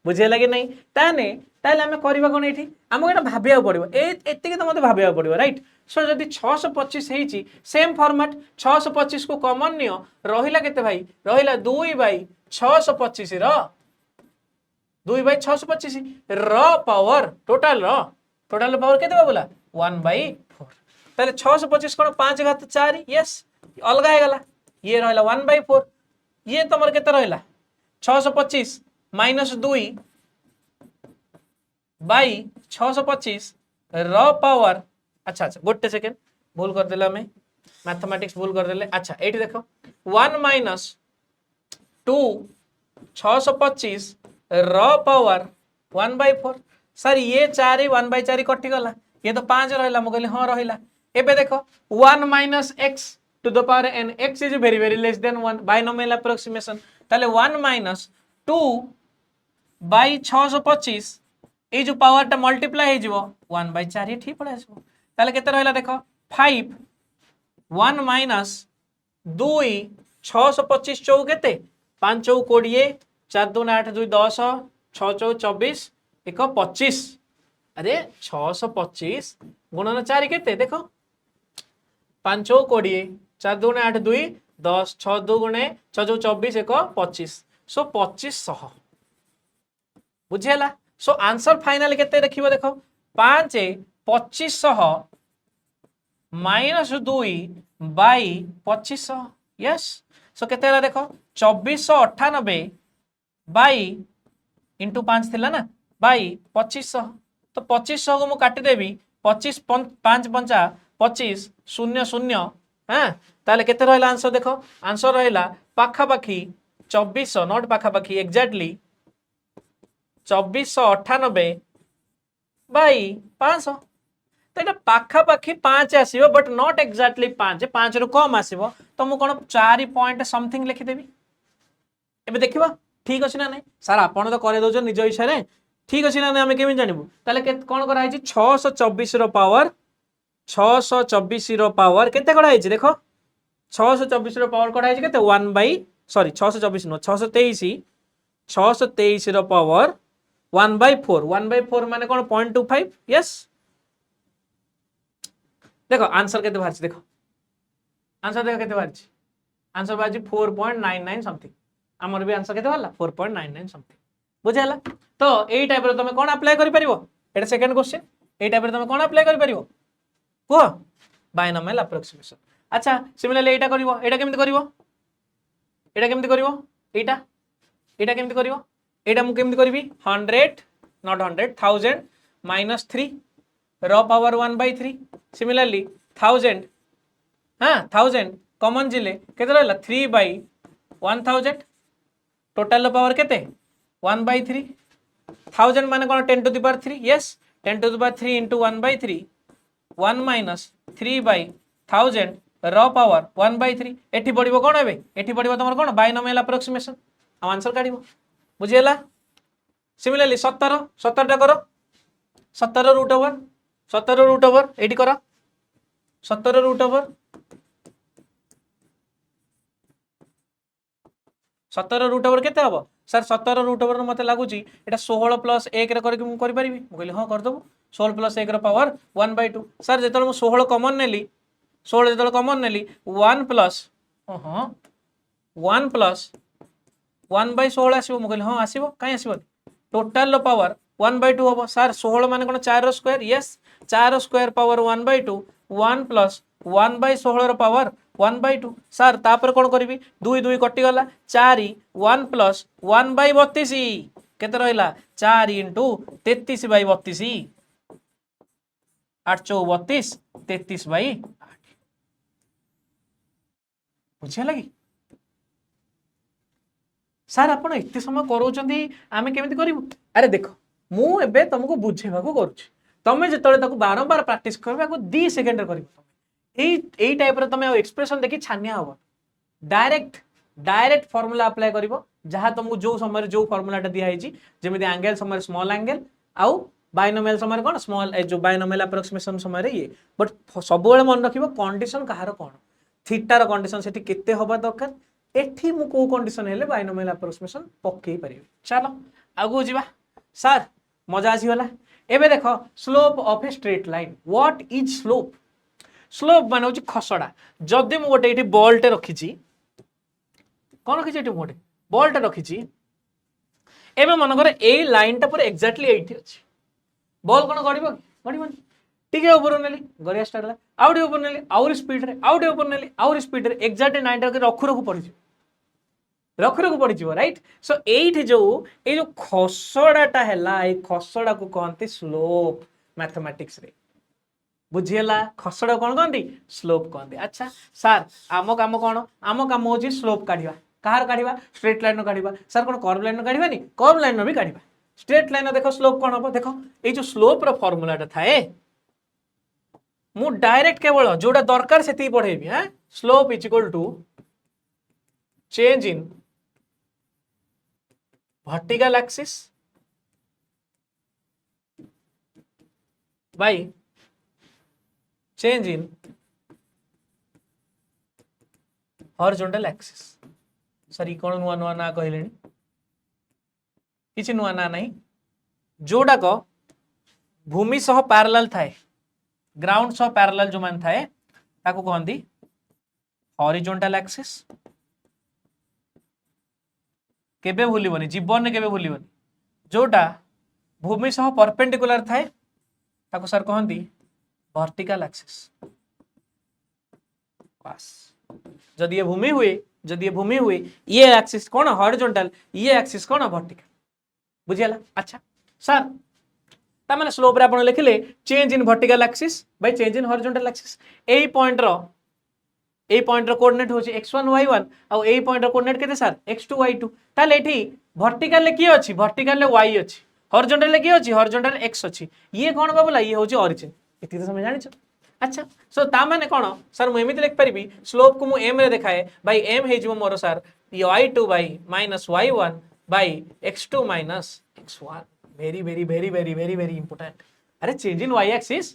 बुझे लागे नहीं ताने ताले हमें करबा कोन एठी हमको एटा भाबिया पड़िबो एते के तो मते भाबिया पड़िबो राइट सो जदी 625 हेची सेम फॉर्मेट 625 को कॉमन नियो रहिला केते भाई रहिला 2/625 रो 2/625 रो पावर टोटल पावर केते बोला 1/4 ताले 625 कोन 5 घात 4 यस अलगा हे गला ये रहला 1/4 ये तमर केते रहला 625 माइनस 2 बाई 625 रो पावर अच्छा गोटे सेकेंड भूल कर देला हमें मैथमेटिक्स भूल कर देले अच्छा एठी देखो 1 माइनस 2 625 रो पावर 1/4 सर ये 4 1/4 कटि गला ये तो 5 रहला म कहली हां रहला एबे देखो 1 minus x to the power n x is very very less than 1 binomial approximation ताले 1 माइनस 2 बाई 625 ए जो पावर टा मल्टीप्लाई हे जिवो 1/4 ये ठीक पड़े आसबो ताले केते रहला देखो 5 1 माइनस 2 625 चौ केते 5 चौ 20 4 2 8 2 10 6 चौ 24 1 25 अरे 625 गुणन 4 केते देखो 5 चौ 20 4 दुगुणे 8 2 10 6 दुगुणे 6 जो 24 1 25 सो 2500 बुझेला। सो आंसर फाइनल केते देखिबो देखो 5 2500 माइनस 2 बाई 2500 यस। सो केते होला देखो 2498 बाई इंटू 5 थिला ना बाई 2500 तो 2500 को मु काटी देबी 25 5 पंचा 25 0 0 हाँ ताले केते रहला आंसर देखो आंसर रहला पाखा पाखी 2400 नॉट पाखा पाखी एग्जैक्टली 2498 बाई 500 तो ये पाखा पाखी 5 आसीबो बट नॉट एग्जैक्टली 5 5 रु कम आसीबो तो मु कोन 4 पॉइंट समथिंग लिखि देबी एबे देखिबा ठीक अछि ना नहीं सर आपण तो करे दोछ निज इच्छा रे ठीक अछि ना नहीं हमें केमि जानिबु ताले कोन करा है 624 रो पावर 624 रो पावर केते करा है देखो 624 रो पावर करा है केते 1 बाई सॉरी 624 नो 623 रो पावर 1 बाई 4 माने कोन 0.25 यस देखो आंसर केते बाहर देखो आंसर देखो केते बाहर आंसर बाहर 4.99 समथिंग हमर भी आंसर केते वाला 4.99 समथिंग बुझेला। तो एई टाइप रो तमे कोन अप्लाई करि परिबो एटा सेकंड क्वेश्चन एई टाइप रो तमे कोन अप्लाई करि परिबो को बायनोमियल अप्रोक्सीमेशन। अच्छा सिमिलरली एटा करिवो एटा केमिति करिवो एटा केमिति करिवो एटा मु केमिति करबी 100 not 100 1000 minus 3 raw power 1/3 similarly 1000 हाँ 1000 कॉमन जिले केते रहला 3/1000 टोटल पावर केते 1/3 1000 माने कोन 10 to the power 3 yes 10 to the power 3 into 1/3 1 minus 3/1000 रॉ पावर 1/3 एठी पड़िबो कोन हेबे एठी पड़िबो तमर कोन बायनोमियल अप्रोक्सीमेशन आ आंसर काढिबो बुझियला। सिमिलरली 17 टा करो 17 रूट ओवर एठी करो 17 रूट ओवर 17 रूट ओवर केते हबो सर 17 रूट ओवर मते लागुची एटा 16 प्लस 1 रे करके मु करि परिबी मु कहली हां कर दबो 16 प्लस 1 रो पावर 1/2 सर जेतल मु 16 कॉमन नेली 16 जेतल कॉमन नेली 1 प्लस हां 1 प्लस 1/16 आसीबो मु कहली हां आसीबो काई आसीबो टोटल पावर 1/2 हबो सर 16 माने कोन 4 रो स्क्वायर यस 4 रो स्क्वायर पावर 1/2 1 प्लस 1/16 रो पावर 1/2 सर तापर कोन करबी 2 2 कटि गला 4 1 प्लस 1/32 केते रहला 4 into 33/32 8 4 32 33/8 बुझे लगी सर आपण एते समय करूचंदी आमे केमिति करिवु अरे देखो मु एबे तुमको बुझेबा को करूची तमे जेतले ताको बारंबार प्रैक्टिस करबा को 2 सेकंड रे करिवु एई टाइप रे तमे एक्सप्रेशन देखि छानिया हो डायरेक्ट फार्मूला अप्लाई करिवो जहां तुमको जो समय जो फार्मूलाटा दिया है जेमिति एंगल समय स्मॉल एंगल आउ बायनोमियल समय कोन स्मॉल जो बायनोमियल अप्रोक्सीमेशन समय रे ये बट सब बेले मन रखिबो कंडीशन कहार कोन थीटा रो कंडीशन सेठी केते होबा दरकार एठी मु को कंडीशन हेले बायनोमियल अप्रोक्सीमेशन पक्के परिबे चलो आगु जिबा सर मजा आसी होला एबे देखो slope of a straight line what is slope माने होची खसडा जदि मु गोटे एठी बॉलटे रखिची कोन रखिची एठी गोटे बॉलटे रखिची एबे मन करे ए लाइनटा पर एग्जैक्टली एठी अछि बॉल कोन गडिबो टिके ऊपर नेली गरिया स्टार्ट ला आउडी ऊपर नेली आउर स्पीड रे आउडी ऊपर नेली आउर स्पीड रे एग्जैक्टली 9 टा के रखुरखु पड़ी जिवो राइट सो एठी जो ए जो खसडाटा हैला ए खसडा को कहंती स्लोप मैथमेटिक्स रे बुझियला खसडा कोन कहंती स्लोप कहंती। अच्छा सर आम काम कोन आम काम होची स्लोप काढिबा कहार काढिबा स्ट्रेट लाइन नो काढिबा सर कोन कर्व लाइन नो काढिबा नी कर्व लाइन नो भी काढिबा स्ट्रेट लाइन नो देखो स्लोप कोन हो देखो ए जो स्लोप रो फार्मूलाटा थाए मु डायरेक्ट केवल जोटा दरकार सेती पढेबी हां slope is equal to change in vertical axis by change in horizontal axis sir कौन नुआ नुआ ना कहले किसी नुआ ना नहीं जोड़ा को भूमि सह पैरेलल थाए ग्राउंड सह पैरेलल जो मान थाए ताको कहंदी हॉरिजॉन्टल एक्सिस केबे भूलिबनी जीवन में केबे भूलिबनी जोटा भूमि सह परपेंडिकुलर थाए ताको सर कहंती वर्टिकल एक्सिस बस जदि ये भूमि हुए ये एक्सिस कौन हॉरिजॉन्टल ये एक्सिस कौन वर्टिकल बुझियला अच्छा सर ता माने स्लोप रे आपण लिखिले change in vertical axis by change in horizontal axis एई पॉइंट रो कोऑर्डिनेट होची x1 y1 आ एई पॉइंट रो कोऑर्डिनेट केते सर x2 y2 ताले एठी वर्टिकल ले की अछि वर्टिकल ले y अछि हॉरिजॉन्टल ले की अछि हॉरिजॉन्टल x अछि ये कोन बाबूला ये होची ओरिजिन एति तो समय जानि छ अच्छा सो ता माने कोन सर मु एमिति लिख परिबी स्लोप को मु m रे देखाए बाय m हे जिवो मोर sir y2 by -y1 by x2 x1 very very very very very very important अरे change in y axis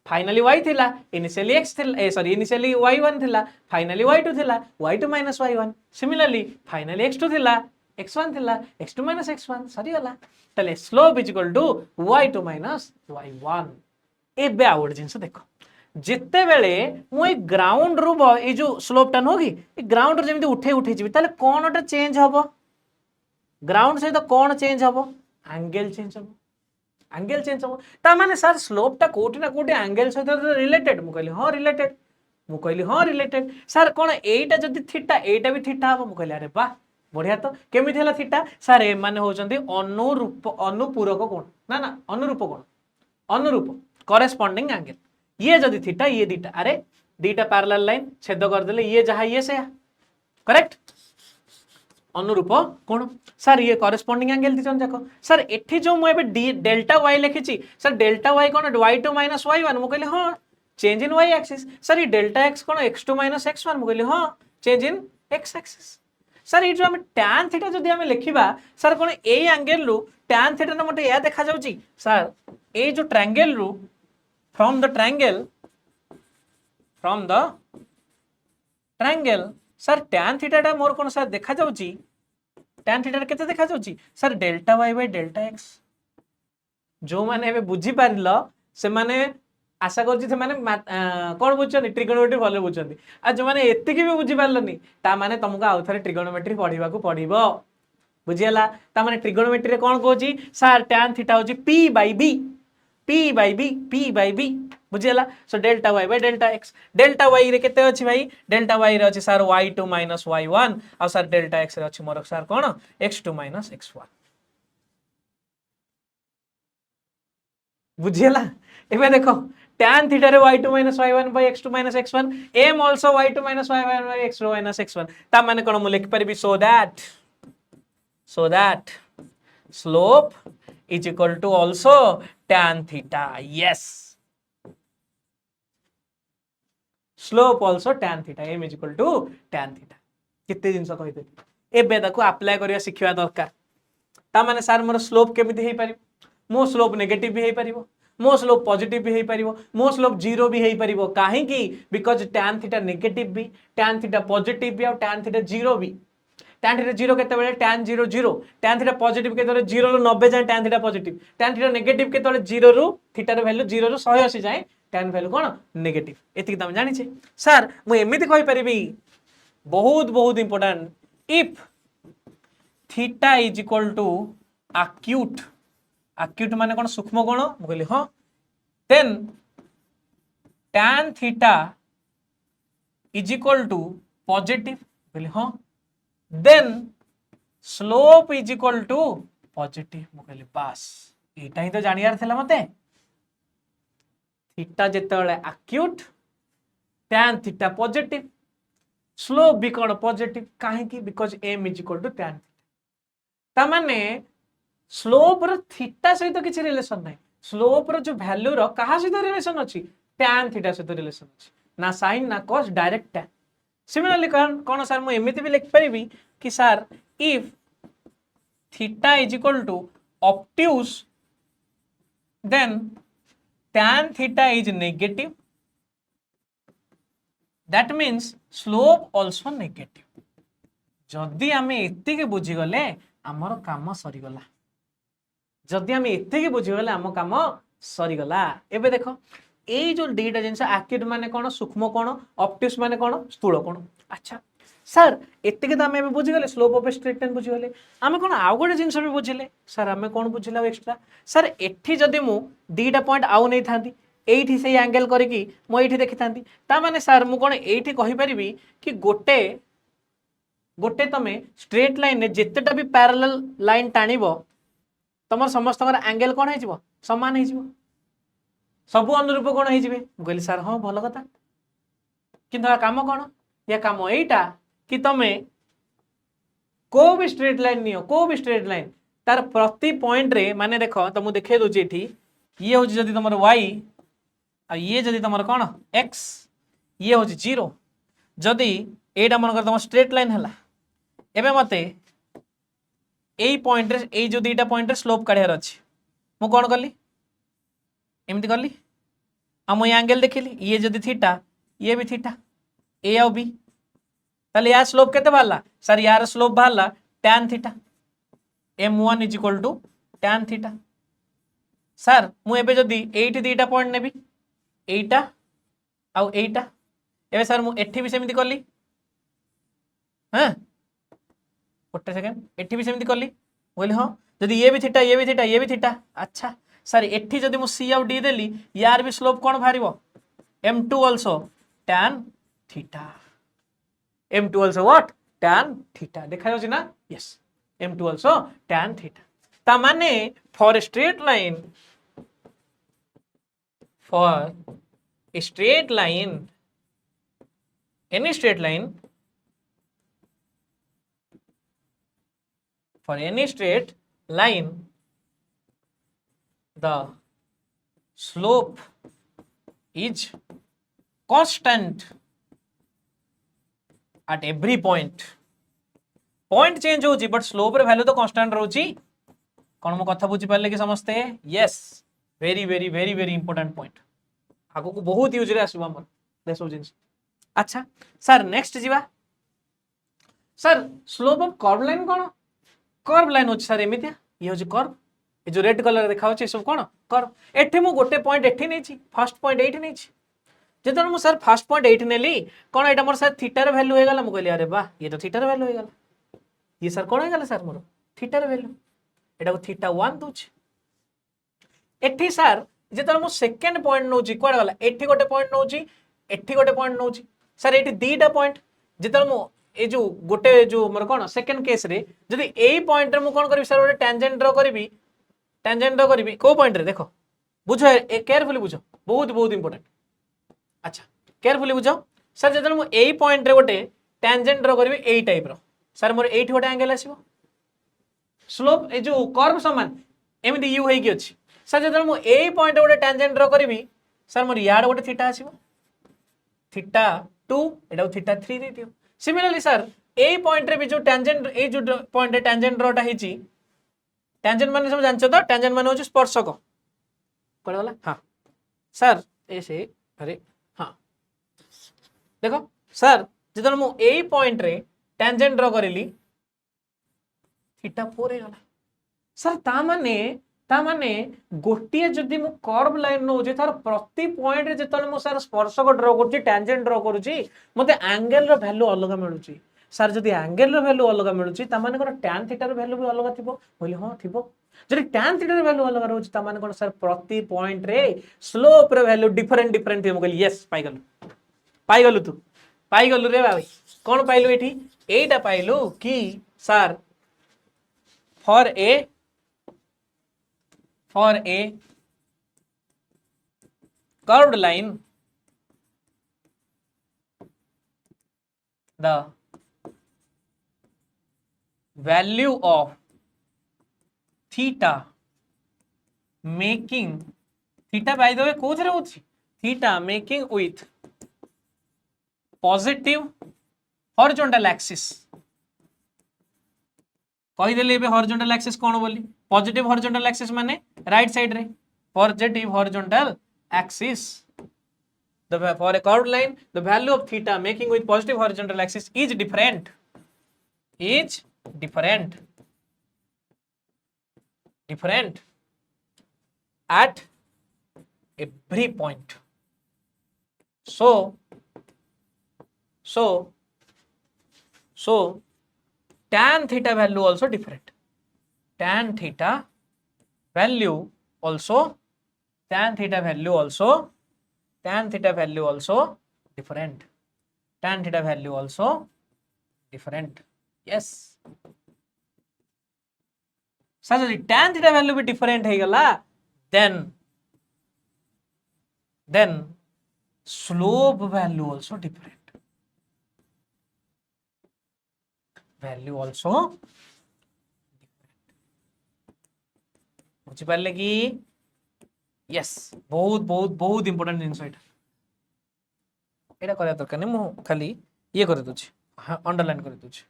finally y थिला इनिशियली x थिला सॉरी इनिशियली y1 थिला फाइनली y2 थिला y2 y1 similarly finally x2 थिला x1 थिला x2 x1 सरी वाला तले slope is equal to y2 y1 एबे आउट जिंस देखो जिते बेले मु ए ग्राउंड रु ए जो स्लोप टा होगी ए ग्राउंड रे जेमिति उठे उठे जिवि ताले कोनटा चेंज हबो ग्राउंड सहित कोन चेंज हबो एंगल चेंज हबो एंगल चेंज हबो ता माने सर स्लोप टा कोठी ना कोठी एंगल सहित रिलेटेड मु कहली हां रिलेटेड सर कोन एटा जदी थीटा एटा भी थीटा हबो मु कहली अरे वाह बढ़िया तो केमिति हला थीटा सर ए माने होचंदी अनुपूरक कोण ना अनुरूप कोण अनुरूप कॉरेस्पॉन्डिंग एंगल ये जदी थीटा ये दीटा अरे दीटा पैरेलल लाइन छेद कर देले ये जहां ये से करेक्ट अनुरूप कोण सर ये कॉरेस्पॉन्डिंग एंगल दिजन जाको सर एठी जो मु एबे डेल्टा y लिखिची सर डेल्टा y कोन y2 y1 मु कहली हां change in y axis sir ये डेल्टा x कोन x2 x1 मु कहली हां change in x axis sir ये जो हम tan थीटा जदी हम लिखिबा सर कोन ए एंगल रु tan थीटा न मते या देखा जाउची सर ए जो ट्रायंगल रु from the triangle sir tan theta टा मोर कोन सर देखा जाउची tan थीटा केते देखा जाउची sir delta y by delta x जो माने एबे बुझी पारिलो से माने आशा करछि से माने कोन बुझछनी ट्रिगोनोमेट्री भले बुझछनी आ जो माने एत्ते की भी बुझी पारलनी ता माने तुमको आउ थरे ट्रिगोनोमेट्री पढिबा को पडिबो बुझियला ता माने ट्रिगोनोमेट्री रे कोन कहूची सर tan थीटा होची p by b बुझियला so delta y by delta x delta y रे केते अछि भाई डेल्टा y रे अछि सर y2 y1 आ सर डेल्टा x रे अछि मोर सर कोन x2 x1 बुझियला एबे देखो tan थीटा रे y2 y1 by x2 x1 m also y2 y1 by x2 x1 ता माने कोन मु लिख परबी so that slope is equal to also tan theta yes slope also tan theta m is equal to tan theta किते जिंस कहि दे एबे देखो अप्लाई करिया सिखिया दरकार ता माने सर मोर स्लोप केमिति हेई परिबो मो स्लोप नेगेटिव भी हेई परिबो मो स्लोप पॉजिटिव भी हेई परिबो मो स्लोप जीरो भी हेई परिबो काहे की बिकॉज़ tan थीटा नेगेटिव भी tan थीटा पॉजिटिव भी और tan थीटा जीरो भी tan थीटा जीरो केते बेले tan 0 0 tan थीटा पॉजिटिव केते बेले 0 रु 90 जाय tan theta positive tan theta negative केते बेले 0 रु थीटा रो वैल्यू 0 रु 180 जाय tan वैल्यू कोन नेगेटिव एति तम जानि छे सर मु एमिति कहि परिबी बहुत बहुत important if theta is equal to acute माने कोन सूक्ष्म कोण मु कहली हां then tan theta is equal to positive कहली हां then slope is equal to positive मु कहली बस एटा ही तो जानियार थिला मते थीटा जेतेबेले acute tan theta positive slope भी कोन पॉजिटिव काहे की because m is equal to tan ता माने स्लोप रो थीटा सहित किछि रिलेशन नै स्लोप रो जो वैल्यू रो कहा सहित रिलेशन अछि tan थीटा सहित रिलेशन अछि ना sin ना cos डायरेक्ट tan सिमिलरली कौन सर मु एमिति भी लिख परिबी कि sir if theta is equal to obtuse then tan theta is negative that means slope also negative जदि आमे एति के बुझी गले हमर काम सरी गला जदि आमे एति के बुझी गले हम काम सरी गला एबे देखो এই जो दुईटा जिनस एक्यूट माने कौन सूक्ष्म कोण ऑब्ट्यूस माने कौन स्थूल कोण। अच्छा सर एतिक तो आम बुझीगले स्लोप ऑफ स्ट्रेट लाइन बुझीगले आम कौन आउ गोटे जिनस भी बुझिले सर आम कौन बुझिले एक्स्ट्रा सर एठी जदि मु दुईटा पॉइंट आउ नहीं था एठी से एंगल करके मु एठी देखि थांती ता माने सर मु कौन एठी कहि परिबी कि गोटे गोटे तमे स्ट्रेट लाइन ने जेतेटा भी पैरेलल लाइन टाणीबो तमर समस्त एंगल कौन हो समान हो सब अनुरूप कौन हो कहली सर हाँ भल कथा किंतु आ काम कौन या काम एटा कि तमे को भी स्ट्रेट लाइन नियो को भी स्ट्रेट लाइन तार प्रति पॉइंट रे माने देख तो मुझे देखे दूची एठी ये हूँ जदि तुम y आ ये जदि तुम कौन x ये हूँ 0 जदि एटा मन कर तुम स्ट्रेट लाइन है एबे मते एई पॉइंट रे एई जो दुईटा पॉइंट रे स्लोप काढियार अछि मु कोन करली एमती करली आ मु एंगल देखिली ये जदि थीटा ये भी थीटा ए आ बी ताले यार स्लोप केते बाहरला सर यार स्लोप बाहरला tan theta m1 = tan theta sir मु एबे जदि एठी दुईटा पॉइंट नेबी एटा आ एटा एबे सर मु एठी भी सेमिति करली हां गोटे सेकेंड एठी भी सेमिति करली बोली हाँ जदि ये भी थीटा ये भी थीटा ये भी थीटा अच्छा सर एठी जदि मु c आउ d देली यार भी स्लोप कोन भारिबो m2 also tan theta m2 also what tan theta देखा जाउछि ना yes m2 also tan theta ता माने for straight line for a straight line any straight line for any straight line the slope is constant at every point change होची but slope रे value तो constant रहउची कोन मो कथा बुझी पाले कि समझते yes very very very very important point आगो को बहुत यूज रे आसीबो हमर देसो जिंस अच्छा सर नेक्स्ट जीवा sir slope of curve line cone curve line होची सर एमितिया ये होची कर्व ए जो रेड कलर देखा होची सब कोन कर्व एठी मु गोटे पॉइंट एठी नै छी फर्स्ट पॉइंट एठी नै छी जेतन मु सर फर्स्ट पॉइंट एठी नेली कोन एटा मोर सर थीटा रे वैल्यू हे गला मु कहली अरे वाह ये तो थीटा रे वैल्यू हे गला ये सर कोन हे गला सर मोर थीटा रे वैल्यू एटा को थीटा 1 दोछ एठी सर जेतन मु सेकंड पॉइंट नौची कोड गला एठी गोटे पॉइंट नौची एठी गोटे पॉइंट नौची सर एठी दीटा पॉइंट जेतन मु ए जो गोटे जो मोर कोन सेकंड केस रे जदी एई पॉइंट रे मु कोन करबी सर गोटे टेंजेंट ड्रा करबी को पॉइंट रे देखो बुझो ए केयरफुली बुझो बहुत बहुत इंपोर्टेंट अच्छा केयरफुली बुझो सर जेतन मु एई पॉइंट रे गोटे टेंजेंट ड्रा करबी एई टाइप रो सर मोर एठी गोटे एंगल आसीबो स्लोप ए जो कर्व समान एमिति यू हेई कि अछि सर जेतन मु एई पॉइंट रे गोटे टेंजेंट ड्रा करबी सर मोर याड गोटे थीटा आसीबो थीटा 2 एटा थीटा 3 दे दियो सिमिलरली सर ए पॉइंट रे भी जो टेंजेंट ए जो पॉइंट रे टेंजेंट ड्रॉटा हेची टेंजेंट माने सब जानछो तो टेंजेंट माने होची स्पर्शक कोड वाला हां सर ऐसे अरे हां देखो सर जदन मु ए पॉइंट रे टेंजेंट ड्रॉ करेली थीटा 4 हे गला सर ता माने गोटिए जदी मु कर्व लाइन नो जे तार प्रति पॉइंट रे जतन मु सर स्पर्शक ड्रॉ करछि टेंजेंट ड्रॉ करूछि मते एंगल रो वैल्यू अलग मिलुछि सर जदी एंगल रो वैल्यू अलग मिलुछि ता माने कोन tan थीटा रो वैल्यू भी अलग थिबो बोली हां थिबो जदी tan थीटा रो वैल्यू अलग रहउछि ता माने कोन सर प्रति पॉइंट रे स्लोप रो वैल्यू डिफरेंट थिबो कहली यस पाइगलु तू पाइगलु रे भाई कोन पाइलु एठी एटा पाइलु कि sir for a curved line the value of theta making theta by the way कोथरे होछि theta making with positive horizontal axis कही देले बे हॉरिजॉन्टल एक्सिस कोन बोली पॉजिटिव हॉरिजॉन्टल एक्सिस माने राइट साइड रे positive horizontal axis the for a curved line the value of theta making with positive horizontal axis is different at every point so so so tan theta value also different. tan theta value also tan theta value also tan theta value also different. tan theta value also different. yes sir जदि tan theta value भी different है गला then slope value also different. value also बुझी पाले कि yes बहुत बहुत बहुत इंपोर्टेंट जिनस एटा करिया दरकार नहीं मु खाली ये कर दूची अंडरलाइन कर दूची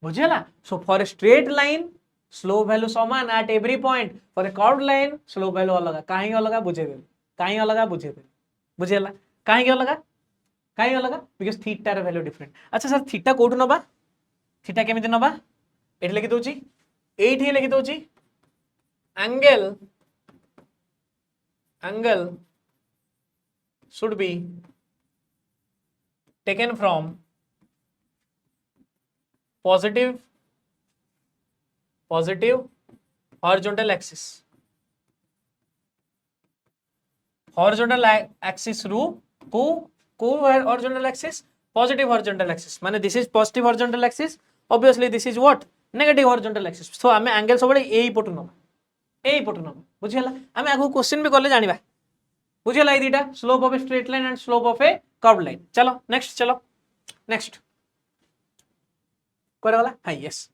बुझेला. So for a straight line slope value समान at every point. For a curved line slope value अलग. काहे अलग बुझे दे काहे अलग बुझे दे बुझेला काहे अलग बिकॉज़ थीटा रे वैल्यू डिफरेंट. अच्छा सर थीटा कोठु नबा थीटा केमिति नबा एठी लिखि दोची एठी लिखि दोची angle should be taken from positive horizontal axis. horizontal axis रू को horizontal axis positive horizontal axis माने this is positive horizontal axis obviously this is what negative horizontal axis. so आमे angle सबले एई पटु न बुझिला आमे आगु क्वेश्चन भी करले जानिबा बुझिला ए दीटा slope of a straight line and slope of a curved line. चलो नेक्स्ट करे वाला हां यस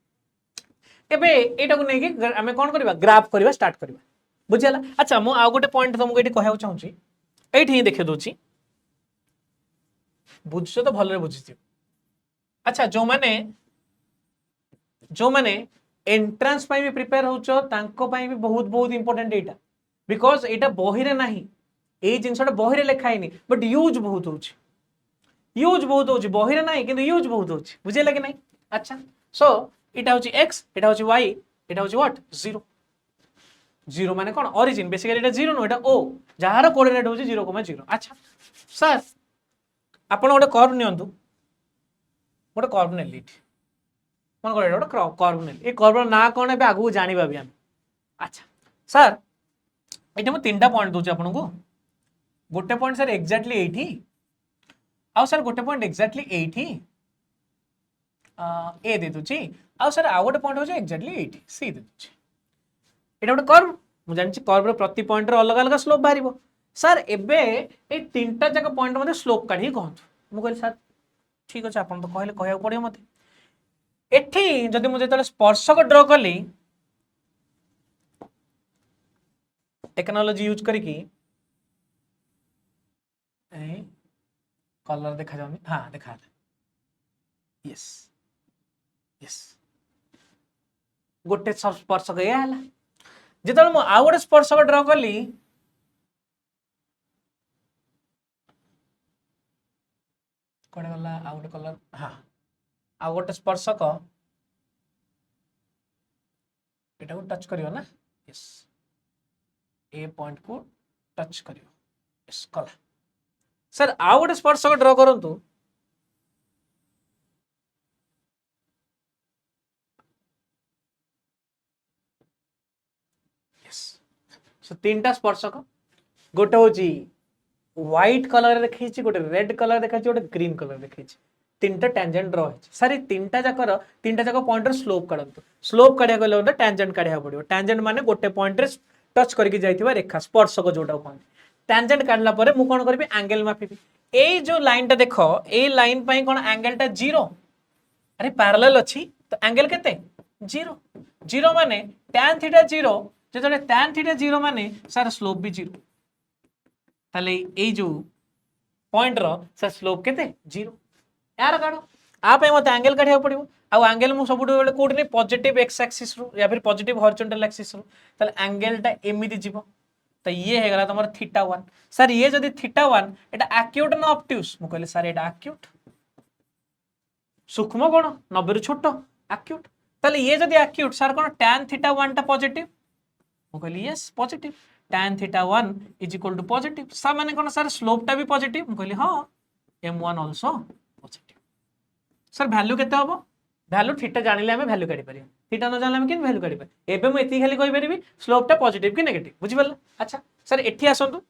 एबे एटा को नै कि आमे कोन करबा ग्राफ करबा स्टार्ट करबा बुझिला. अच्छा मु आ गोटे पॉइंट तुमको एठी कहया चाहूची एठी ही देखे दोची बुझছো तो भलरे बुझिथियो. अच्छा जो माने एंट्रेंस पाई भी प्रिपेयर होचो तांको पाई भी बहुत बहुत इंपोर्टेंट एटा बिकॉज़ एटा बही रे नाही ए जिंसटा बही रे लिखा हैनी बट यूज बहुत होची बही रे नाही किंतु यूज बहुत होची बुझेला कि नाही. अच्छा सो एटा होची x एटा होची y एटा होची व्हाट 0 माने कोन ओरिजिन बेसिकली एटा 0 नो एटा o जहार कोऑर्डिनेट होची 0,0. अच्छा सर आपण गोटे कर्व नियंतु गोटे कर्व नेली मन करे गोटे कर्व नेली ए कर्व ना कोन ए आगु जानिबा भी हम. अच्छा सर एटा म तीनटा पॉइंट दोची आपन को गोटे पॉइंट सर एग्जैक्टली एठी आ सर गोटे पॉइंट एग्जैक्टली एठी ए दे दोची आ सर आ गोटे पॉइंट हो एग्जैक्टली एठी सी दे दोची एटा गोटे कर्व मु जानि कर्व रो प्रति पॉइंट रो अलग अलग स्लोप बारिबो. सर एबे ए तीनटा जक पॉइंट मते स्लोप काढी कहंतु मु कहली सर ठीक अछि आपन तो कहले कहया पड़ियो मते एठी जदि मु जेतले स्पर्शक ड्रा कली टेक्नोलॉजी यूज करी की ए कलर देखा जाउनी हां देखा यस गोटे स्पर्शक या हला जेतले मु आ गोटे स्पर्शक ड्रा कली कोडे गला आ गोटे कलर हां आ गोटे स्पर्शक एटा को टच करियो ना यस ए पॉइंट को टच करियो यस कला सर आ गोटे स्पर्शक ड्रा करंतु यस सो तीनटा स्पर्शक गोटे होची व्हाइट कलर देखै छी गोटे रेड कलर देखै छी गोटे ग्रीन कलर देखै छी तीनटा टैंजेंट ड्रा है सर तीनटा जाक पॉइंट स्लोप काढंतु स्लोप काढिया गले ओटा टैंजेंट काढिया पड़ियो. टैंजेंट माने गोटे पॉइंट रे टच करके जाइथिबा रेखा स्पर्शक जोटा कोन टैंजेंट काढला परे मु कोन करबी एंगल मापिबी. ए जो लाइन टा देखो ए लाइन पई कोन एंगल टा 0 अरे पैरेलल अछि तो एंगल केते 0 माने tan थीटा 0 जेतले tan थीटा 0 माने सर स्लोप भी 0 ताले ए जो पॉइंट रो सर स्लोप केते 0 यार काढो आ पे मते एंगल काढिया पड़िबो आ एंगल मु सबुठो बेले कोड नै पॉजिटिव एक्स एक्सिस रो या फिर पॉजिटिव हॉरिजॉन्टल एक्सिस रो ताले एंगल टा एमिति जीवो तो ये हे गला तमर थीटा 1 सर ये जदी थीटा 1 एटा एक्यूट ना ऑब्ट्यूज मु कहले सर एटा एक्यूट सूक्ष्म कोण 90 रु छोटो एक्यूट ताले ये जदी एक्यूट सर कोन tan थीटा 1 टा पॉजिटिव मु कहली yes positive tan theta 1 is equal to positive sir माने कोन सर स्लोप टा भी पॉजिटिव मु कहली हां m1 also positive sir value केते हबो वैल्यू थीटा जानिले हमें वैल्यू काढी परिया थीटा न जानले हम केन वैल्यू काढी परिया एबे मु एती खाली कहि परिबी स्लोप टा पॉजिटिव कि नेगेटिव बुझि परला अच्छा सर एठी आसंतु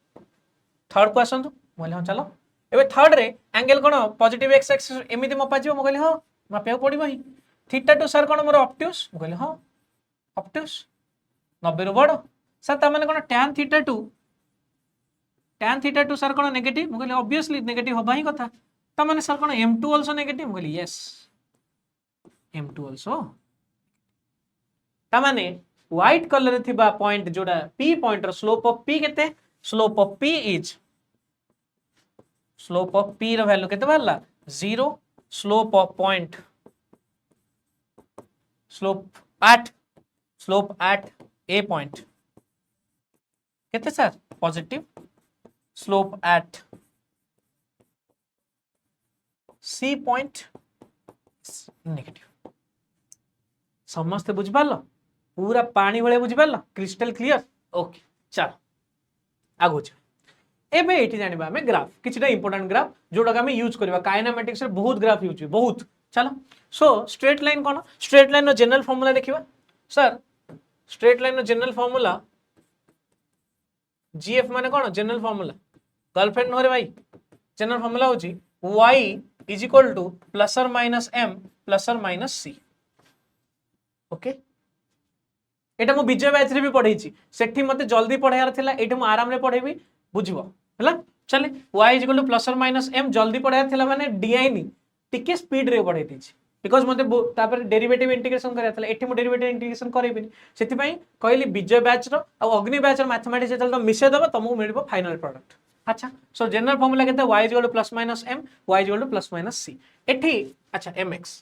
थर्ड को आसंतु मोले हां चलो एबे थर्ड रे एंगल कोन पॉजिटिव x एक्सिस एमिति मपा जिवो मु कहली हां मापिया पड़िबो ही थीटा टू सर कोन मोर ऑब्ट्यूस मु कहली हां ऑब्ट्यूस 90 रो बड़ सर ता माने कोन tan थीटा टू सर कोन नेगेटिव मु कहली ऑब्वियसली नेगेटिव होबा ही कथा ता माने सर कोन m2 आल्सो नेगेटिव मु कहली यस m2 आल्सो ता माने व्हाइट कलर रे थिबा पॉइंट जोडा p पॉइंट रो स्लोप ऑफ p केते slope of p is slope of p रो वैल्यू केते बारला 0 slope of point slope at a point केते sir positive slope at c point negative समस्त बुझ पारलो पूरा पानी भले बुझ पारलो क्रिस्टल क्लियर ओके चलो आगो एबे एठी जानिबा हमें ग्राफ किछटा इंपोर्टेंट ग्राफ जोडा हमें यूज करबा काइनेमेटिक्स रे बहुत ग्राफ यूज बहुत चलो सो स्ट्रेट लाइन कोन स्ट्रेट लाइन नो जनरल फार्मूला देखिबा सर स्ट्रेट लाइन नो जनरल फार्मूला जीएफ माने कोन जनरल फार्मूला गर्लफ्रेंड नोरे भाई जनरल फार्मूला होची y is equal to plus और माइनस m प्लस और माइनस c ओके एटा मो विजय बैच रे भी पढै छी सेठी मते जल्दी पढायार थिला एटा मो आराम रे पढैबी बुझिबो हला चले y is equal to plus और माइनस m जल्दी पढायार थिला माने डी नी टिके स्पीड रे पढै दी छी बिकॉज़ मते तापर डेरिवेटिव इंटीग्रेशन करिया थिला एठी मो डेरिवेटिव इंटीग्रेशन करैबिनी सेति पई कहली विजय बैच रो आ अग्नि बैच रो मैथमेटिक्स जेतल तो मिसे दबो तमको मिलबो फाइनल प्रोडक्ट अच्छा सो जनरल फार्मूला केते y is equal to plus minus m y is equal to plus minus c एठी अच्छा mx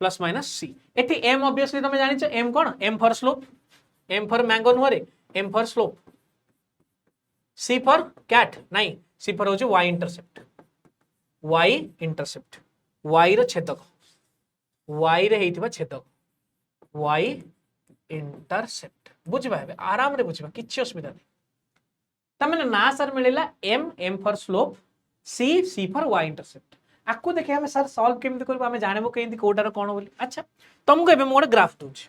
प्लस माइनस c एठी m ऑब्वियसली तुम जानि छ m कोन m for slope m for mango नोरे m for slope c for cat नहीं c for होची y इंटरसेप्ट y रो छेदक y रे हेइथिबा छेदक y इंटरसेप्ट बुझबा हेबे आराम रे बुझबा किछि असुविधा नै तमने ना सर मिलेला m for slope c for y intercept आकु देखे हमें सर सॉल्व केमिति करबो हमें जानबो केमिति कोटार कोन बोली अच्छा तुमको एबे मोड ग्राफ दूछ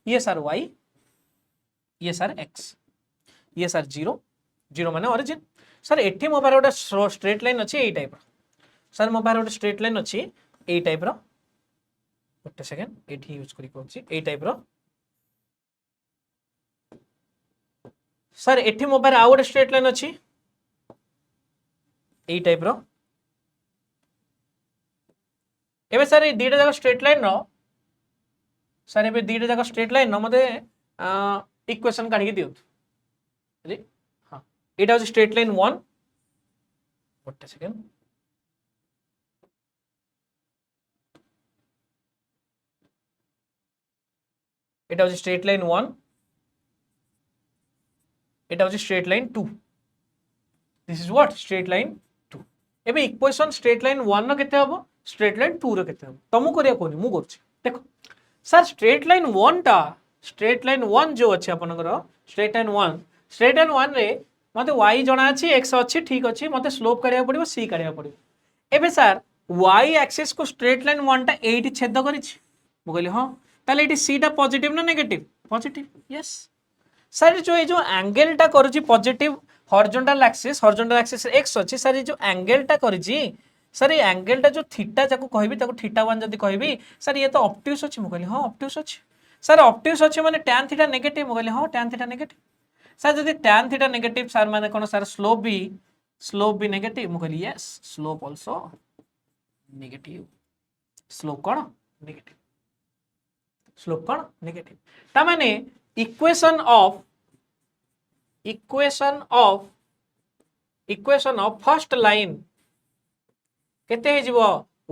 ये सर y ये सर x ये सर 0 माने ओरिजिन सर एठी मो पारे ओटा स्ट्रेट लाइन अछि एई टाइप रो सर मो पारे ओटा स्ट्रेट लाइन अछि एई टाइप रो ओटे सेकंड एठी यूज करी कोछि एई टाइप रो सर एठी मो पारे आ ओटा स्ट्रेट लाइन अछि एई टाइप रो एबे सर ए दीटा जगह स्ट्रेट लाइन रो सर एबे दीटा जगह स्ट्रेट लाइन नो मते इक्वेशन काढी दियो अरे हां एटा हो स्ट्रेट लाइन 1 ओटे सेकंड एटा हो स्ट्रेट लाइन 1 एटा हो straight line 2 this is what straight line 2 एबे इक्वेशन स्ट्रेट लाइन 1 नो केते हबो स्ट्रेट लाइन 2 रो केते हबो तमु करिया कोनी मु करछि देखो सर स्ट्रेट लाइन 1 जो अछि आपनकर स्ट्रेट लाइन 1 रे मते y जणा अछि x अछि ठीक अछि मते स्लोप काढिया पड़िबो c काढिया पड़िबो एबे सर y एक्सिस को स्ट्रेट लाइन 1 टा 8 छेद करिछि मु कहली हां ताले एटी c टा पॉजिटिव ना नेगेटिव पॉजिटिव यस सर जो एंगल टा करूछि पॉजिटिव हॉरिजॉन्टल एक्सिस x अछि सर जो एंगल टा करिछि सर ये एंगल टा जो थीटा जाको कहबी ताको थीटा 1 जदी कहबी सर ये तो ऑब्ट्यूस अछि मु कहली हां ऑब्ट्यूस अछि सर ऑब्ट्यूस अछि माने tan थीटा नेगेटिव मु कहली हां tan थीटा नेगेटिव सर जदी tan थीटा नेगेटिव सर माने कोन सर स्लोप भी नेगेटिव मु कहली yes slope also negative slope कोन नेगेटिव ता माने इक्वेशन ऑफ फर्स्ट लाइन केते हे जीवो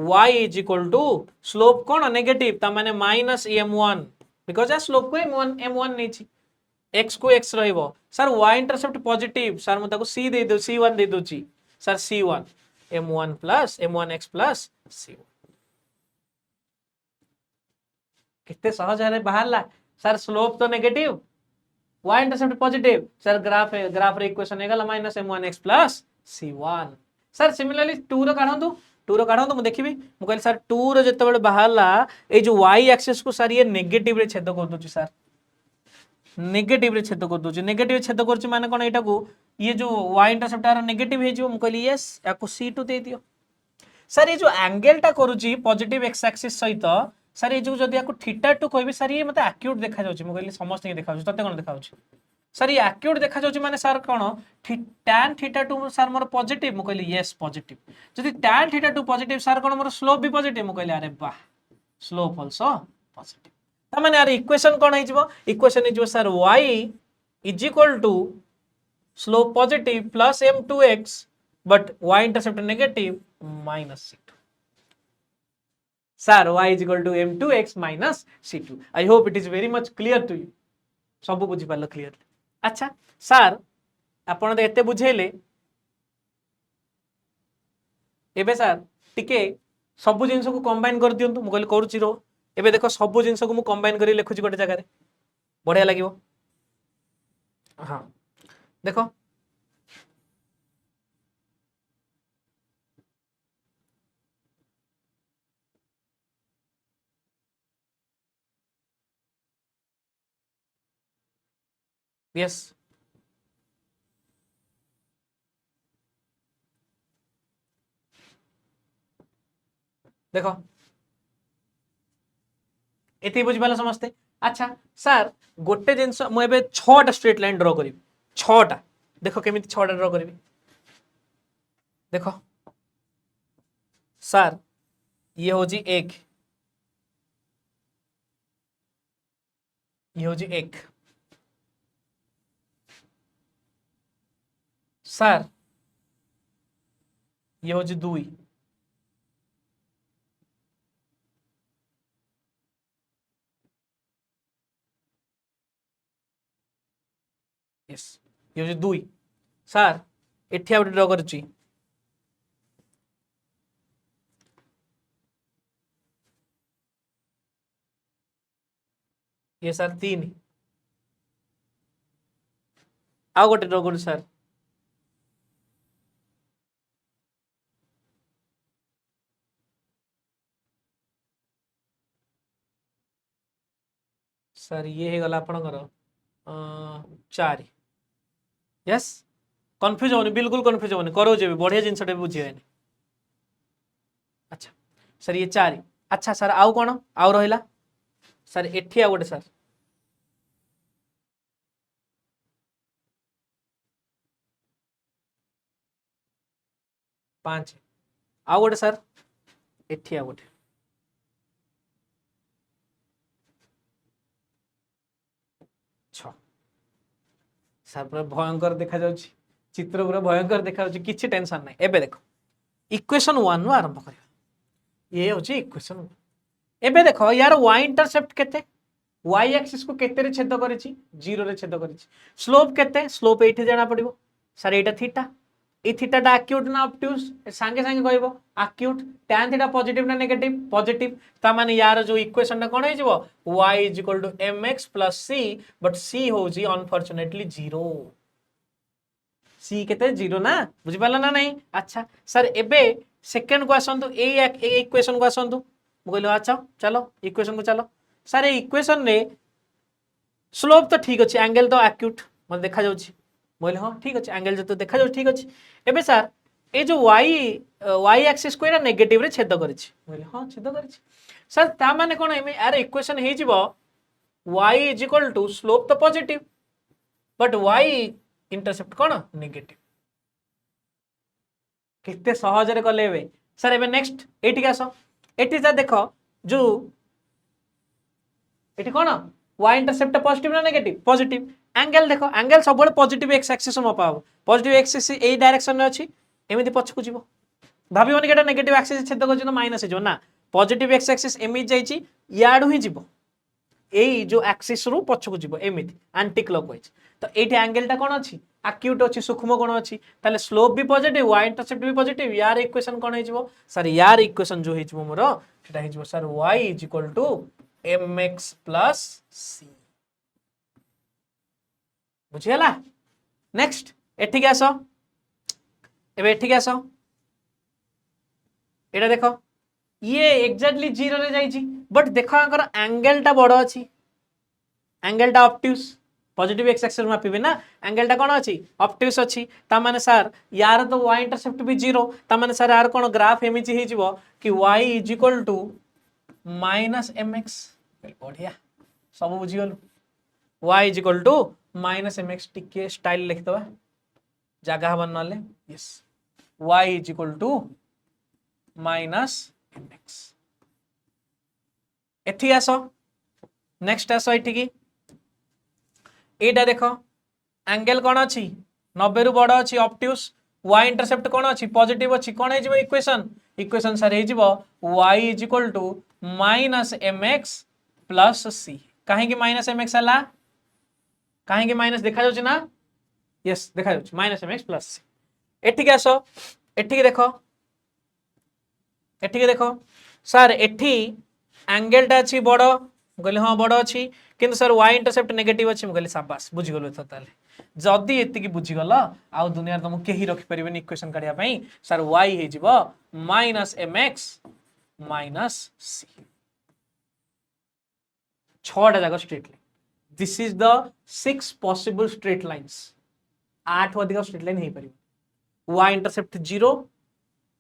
y is equal to slope कोन नेगेटिव ता माने minus m1 because uh slope को m1 नै छी x को x रहइबो sir y intercept positive sir म ताको c दे दो c1 दे दोची sir c1 m1 plus m1x plus c1 केते सहज रे बाहरला सर स्लोप तो negative, y intercept positive, sir graph रे इक्वेशन हेगला -m1x plus c1। Sir similarly 2 रो काढंतु, 2 रो काढंतु, मु देखिबी मु कहली सर 2 रो जेतेबेले बाहरला ए जो y एक्सिस को सर ये नेगेटिव रे छेद कर दोची सर, नेगेटिव रे छेद कर दोची, नेगेटिव छेद करची माने कोन एटा को ये जो y इंटरसेप्ट आर नेगेटिव हे जो, मु कहली यस याको c2 दे दियो। सर ये जो एंगल टा करूची पॉजिटिव x एक्सिस सहित, सर ये जो जदी याको θ2 कहबी सर ये मते एक्यूट देखा जाउची, मु कहली समस्त के देखा जाउची, तते कोन देखा जाउची सर ये एक्यूट देखा जाउची माने सर कोन tan θ2 सर मोर पॉजिटिव, मु कहली यस पॉजिटिव, जदी tan θ2 पॉजिटिव सर कोन मोर स्लोप भी पॉजिटिव, मु कहली अरे वाह स्लोप आल्सो पॉजिटिव। त माने यार इक्वेशन कोन हिजबो, इक्वेशन हिजबो sir y is equal to slope positive plus m2x but y intercept negative minus c2। Sir y is equal to m2x minus c2। I hope it is very much clear to you। सब बुझी पालो clearly. अच्छा sir आपण एते बुझेले एबे sir टिके सब जिंस को कंबाइन कर दियंतु, मु कहली करूची रो, एबे देखो सब जिंस को मु कंबाइन करी लिखुची गोटे जगह रे, बढ़िया लागिवो। हां देखो यस देखो एते बुझ पाला समस्ते। अच्छा सर गोटे जिंस मु एबे 6टा स्ट्रेट लाइन ड्रॉ करी, 6टा देखो केमिति 6टा ड्रॉ करी, देखो सर ये हो जी 1, ये हो जी 1, सर ये हो जी 2, यस ये हो जी 2 सर एठी आउट ड्रॉ करची, ये सर 3 आउ गोटे ड्रॉ करू सर, सर ये हे गला आपनकर 4 यस कंफ्यूज होनी, बिल्कुल कंफ्यूज होनी, करो जे बढ़िया जिनसटे बुझिएनी। अच्छा सर ये 4, अच्छा सर आउ कोन आउ रहिला सर एठी आ गोटे सर 5 आउ गोटे सर एठी आ गोटे, सर पूरा भयंकर देखा जाउची, चित्र पूरा भयंकर देखा जाउची, किछि टेंशन नै। एबे देखो इक्वेशन 1 नु आरंभ करिया, ये होची इक्वेशन 1। एबे देखो यार y इंटरसेप्ट केते, y एक्सिस को केते रे छेद करिछि, 0 रे छेद करिछि, स्लोप केते, स्लोप एठी जाना पड़िबो सर एटा थीटा, ए थीटाटा एक्यूट ना ऑब्ट्यूज, संगे संगे कहबो एक्यूट, tan थीटा पॉजिटिव ना नेगेटिव पॉजिटिव, ता माने यार जो इक्वेशन टा कोन हिजबो y = mx + c but c होजी अनफॉर्चूनेटली 0, c केते 0 ना, बुझि पाला ना नहीं। अच्छा सर एबे सेकंड को आसंतु, ए इक्वेशन को आसंतु, मु कहलो अच्छा चलो इक्वेशन को चलो सर, ए इक्वेशन रे स्लोप तो ठीक अछि, एंगल तो एक्यूट मन देखा जाउछि, बोले हाँ ठीक अच्छे, एंगल जो देखा जाउ ठीक अच्छे। एबे सर ए जो y एक्सिस को एरा नेगेटिव रे छेद करिछि, बोले हाँ छेद करिछि सर, ता माने कोन एमे यार इक्वेशन हे जिवो y = स्लोप तो positive but y intercept cone negative, कितने सहज रे कले एबे सर। एबे नेक्स्ट एठी के आसो, एठी जा देखो जो एठी कोन y इंटरसेप्ट पॉजिटिव ना नेगेटिव पॉजिटिव, एंगल देखो एंगल सब बड़े पॉजिटिव x एक्सिस मपा हो, पॉजिटिव x एक्सिस ए डायरेक्शन में अछि, एमिति पछकु जिवो, भाबियोनी केटा नेगेटिव एक्सिस छेद करछि तो माइनस हिजो ना, पॉजिटिव x एक्सिस एमिति जाइछि याडू ही जिवो, एई जो एक्सिस रु पछकु जिवो एमिति एंटी क्लॉकवाइज। तो एठी एंगल टा कोन अछि एक्यूट अछि, सूक्ष्म कोण अछि, ताले स्लोप भी पॉजिटिव y इंटरसेप्ट भी पॉजिटिव, यार इक्वेशन कोन हिजबो सर, यार इक्वेशन जो हिजबो मोर सेटा हिजबो सर y = mx + c। बुझीगला नेक्स्ट एठिक आस एबे एठिक आस एटा देख ये एक्जाक्टली 0 रे जाइछि बट देख आंकर एंगल टा बड़ अछि एंगल टा ऑब्ट्यूज पॉजिटिव एक्स एक्सिस मापिबे ना एंगल टा कोन अछि ऑब्ट्यूज अछि ता माने सर यार तो y इंटरसेप्ट भी 0 ता माने सर यार कोन ग्राफ एमिति हे जिवो कि y -mx बढ़िया सब बुझी गलु y -mx टिके स्टाइल लिख दवा जगह हबन नले यस y -mx एथि आस नेक्स्ट आस एठी की एटा देखो एंगल कोन अछि 90 रु बड़ अछि ऑब्ट्यूज y इंटरसेप्ट कोन अछि पॉजिटिव अछि कोन हे जिवो इक्वेशन सर हे जिवो y -mx प्लस c काहे कि -mx हला काहे कि माइनस देखा जाउछ ना यस देखा जाउछ -mx प्लस c एठी के आसो एठी के देखो सर एठी एंगल टा अछि बड़ गले हां बड़ अछि किंतु सर y इंटरसेप्ट नेगेटिव अछि गले शाबाश बुझी गलो त ताले जदी एति की बुझी गलो आ दुनिया तुम केही रखि परिबेनी इक्वेशन काढिया पई सर y हे जिवो -mx c 6 टा जागा straight line this is the 6 possible straight lines 8 अधिक स्ट्रेट लाइन हे परिबो y intercept 0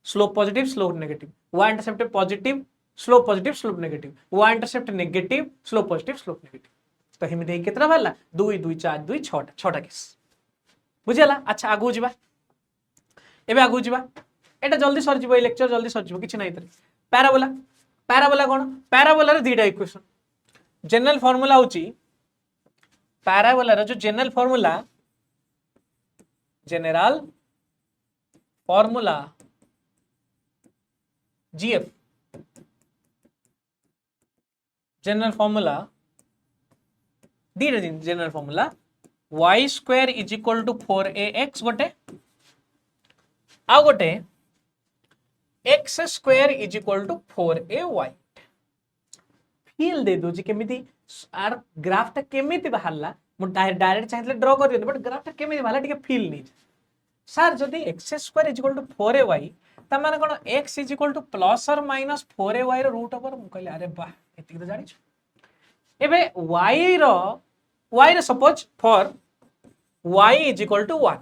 slope positive slope negative y intercept positive slope negative y intercept negative slope positive slope negative तो हिमे देई केतरा बाला 2 2 4 2 6 6टा case बुझियला अच्छा आगु जिबा एबे आगु जिबा एटा जल्दी सर जिबो ए लेक्चर जल्दी सर जिबो किछ नै इतरे पैराबोला कोन पैराबोला रे दीटा इक्वेशन जनरल फार्मूला होची पैराबोला रे जो general formula GF general formula दीटा दिन general formula y square is equal to 4ax गोटे आ गोटे x square is equal to 4ay फील दे दो जी केमिति आर ग्राफ टा केमिति बाहरला मु डायरेक्ट चाहले ड्रा कर दियो बट ग्राफ टा केमिति बाहरला ठीक फील नै सर जदी x square is equal to 4ay ता माने कोन x is equal to plus और माइनस 4ay रो रूट ओवर मु कहले अरे वाह एति तो जानि छ एबे y रो suppose for y is equal to 1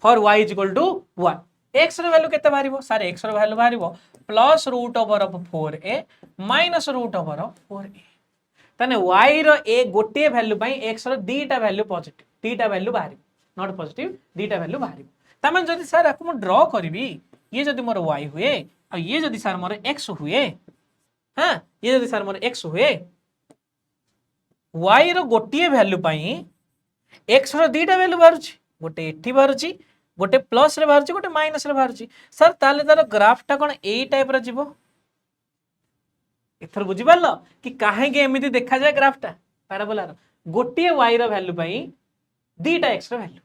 for y is equal to 1 x रो वैल्यू केते बारिबो सर x रो वैल्यू बारिबो plus root over of 4a minus root over of 4a तने y रो a गोटे वैल्यू पई x रो दीटा वैल्यू पॉजिटिव दीटा वैल्यू बारिबो नॉट पॉजिटिव दीटा वैल्यू बारिबो तमन जदी सर आपको मु ड्रा करबी ये जदी मोर y हुए आ ये जदी सर मोर x हुए हां ये जदी सर मोर x हुए y रो गोटे वैल्यू पई x रो दीटा वैल्यू बारुची गोटे एठी बारुची गोटे प्लस रे बारुची गोटे माइनस रे बारुची सर ताले तार ग्राफ टा कोन एई टाइप रे जीवो एथर बुझी पारलो कि काहे के एमिति देखा जाय ग्राफ टा पैराबोला रो गोटे y रो वैल्यू पई दीटा x रो वैल्यू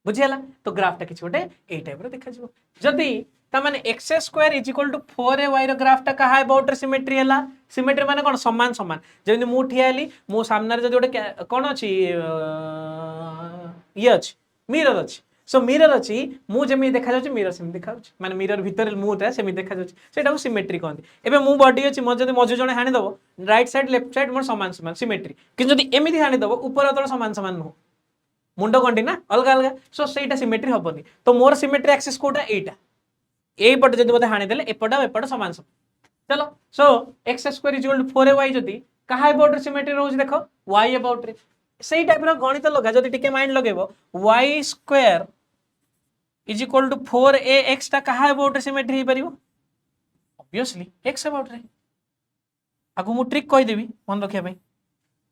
बुझियला तो ग्राफ टा किछ गोटे एई टाइप रे देखा जीवो जदी ता माने x square is equal to 4ay रो ग्राफ टा कहा अबाउट रे सिमेट्री हला सिमेट्री माने कोन समान समान जेनि मु ठियाली मु सामने रे जदी गोटे कोन अछि ये अछि मिरर अछि सो मिरर अछि मु जेमि देखा जाउछि मिरर सेमि देखा जाउछि माने मिरर भीतर मुटा सेमि देखा जाउछि सेटा को सिमेट्री कहंती एबे मु बॉडी अछि म जदी मझु जणे हानि दबो राइट साइड लेफ्ट साइड मोर समान समान सिमेट्री कि जदी एमिति हानि दबो ऊपर तळ समान समान न मुंडो कंटी ना अलग अलग सो सेटा सिमेट्री हबनी तो मोर सिमेट्री एक्सिस कोटा एटा एई पट जदी बते हानि देले एपट समान समान चलो so x square is equal to 4ay जदी कहा अबाउट सिमेट्री रोज देखो y अबाउट रे सेई टाइप रो गणित लगा जदी टिके माइंड लगेबो y square is equal to 4ax ता कहा अबाउट सिमेट्री हे परिबो ऑब्वियसली x अबाउट रे आगु मु ट्रिक कहि देबी मन रखिया भाई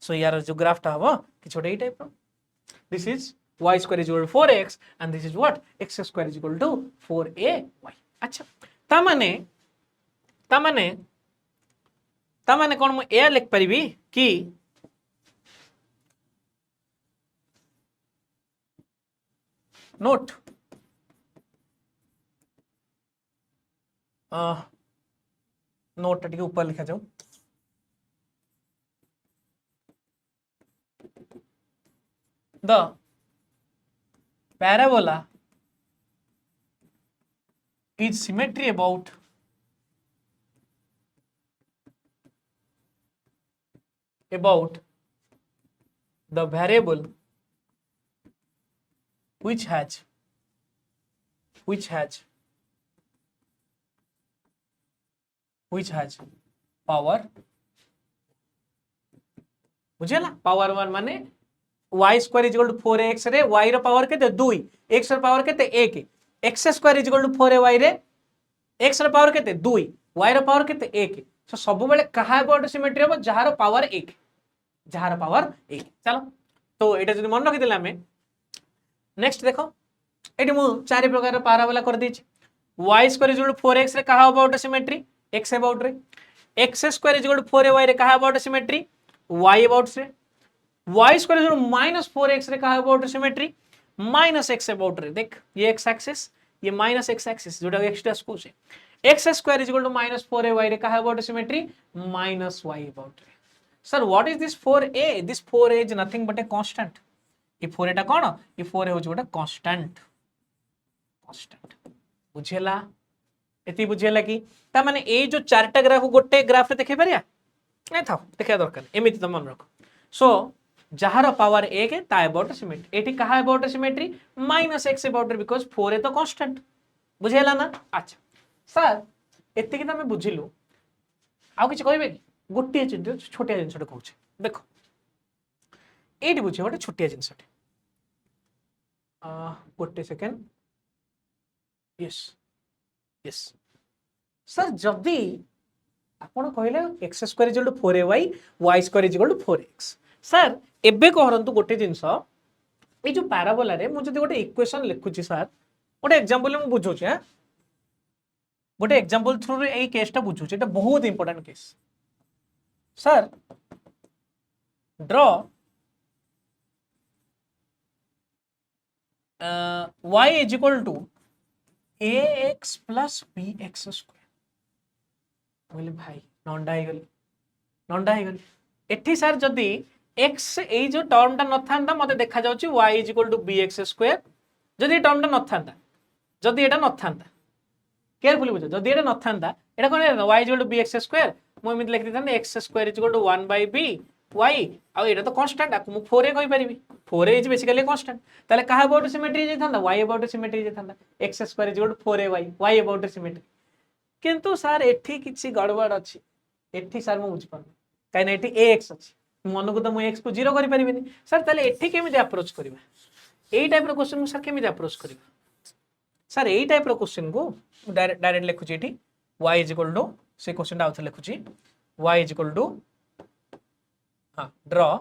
सो यार जो ग्राफ ता हबो कि छोटे एई टाइप रो this is y square is equal to 4x and this is what x square is equal to 4ay अच्छा ता माने कोन मु ए लिख परिबी कि नोट नोट टिके ऊपर लिखा जाऊ the parabola is symmetry about the variable which has power, बुझे ना, पावर 1 माने y square is equal to 4x रे y रो पावर केते 2, x रो पावर केते 1, x square is equal to 4y रे x रो पावर केते 2, y रो पावर केते 1। सो सब बेले कहा अबाउट सिमेट्री हो जहार पावर 1, जहार पावर 1। चलो तो एटा जदी मन रखि देला हमें नेक्स्ट देखो, एटी मु चारि प्रकार पैराबोला कर दी। y square is equal to 4x रे कहा अबाउट सिमेट्री x अबाउट रे, x square is equal to 4y रे कहा अबाउट सिमेट्री y अबाउट से, y square is equal to -4x रे कहा अबाउट सिमेट्री -x अबाउट रे। देख ये x एक्सिस, ये -x एक्सिस जोटा x डैश को से, x square is equal to -4ay रे कहा अबाउट सिमेट्री -y अबाउट रे। Sir what is this 4a? This 4a is nothing but a constant. ये 4a टा कोन? ये 4a हो जोटा कांस्टेंट, बुझेला? एति बुझेला कि ता माने ए जो चारटा ग्राफ गोटे ग्राफ रे देखे परिया नै था देखा दरकार, एमिति त मन रखो। सो जहार पावर 1 है ता अबाउट सिमेट्री, एठी कहा about symmetry -x about because 4a तो कांस्टेंट, बुझेला ना? अच्छा सर एति कि तमे बुझिलु, आ किछ कहबे कि गोटे छोटिया जिनसटे कहूचे, देखो एठी बुझे गोटे छोटिया जिनसटे, गोटे सेकेंड, यस सर जदी आपण कहले x square is equal to 4ay, y square is equal to 4x। Sir एबे कहरंतु गोटे जिंस, ए जो पैराबोला रे मु जदी गोटे इक्वेशन लिखुची सर, गोटे एग्जांपल मु बुझुची, हां गोटे एग्जांपल थ्रू रे ए केसटा बुझुची, एटा बहुत important case. Sir draw y is equal to ax plus bx square. बोले भाई नंडा ही गली एठी सर जदी x ए जो टर्मटा न थांदा मते देखा जाउची y is equal to bx square, जदी ए टर्मटा न थांदा, जदी एटा न थांदा, केयरफुली बुझो, जदी एटा न थांदा एटा कोन y is equal to bx square, मु एमित लिख दिथान x square is equal to 1 by b y, आ एटा तो कांस्टेंट आ मु 4a कहि परिबी, 4a इज बेसिकली कांस्टेंट, ताले कहा अबाउट सिमेट्री जे थांदा y अबाउट सिमेट्री जे थांदा x square is equal to 4ay y about symmetry. किंतु सर एठी किछि गड़बड़ अछि, एठी सर मु बुझ पान काई ना एठी ax अछि, मन को तो मु x को 0 करि परिबिनी सर, ताले एठी केमिति अप्रोच करिबा, एई टाइप रो क्वेश्चन सर केमिति अप्रोच करिबा? सर एई टाइप रो क्वेश्चन को डायरेक्ट लिखुची एठी y इज इक्वल टू, से क्वेश्चन आउथ लिखुची y इज इक्वल टू, हां draw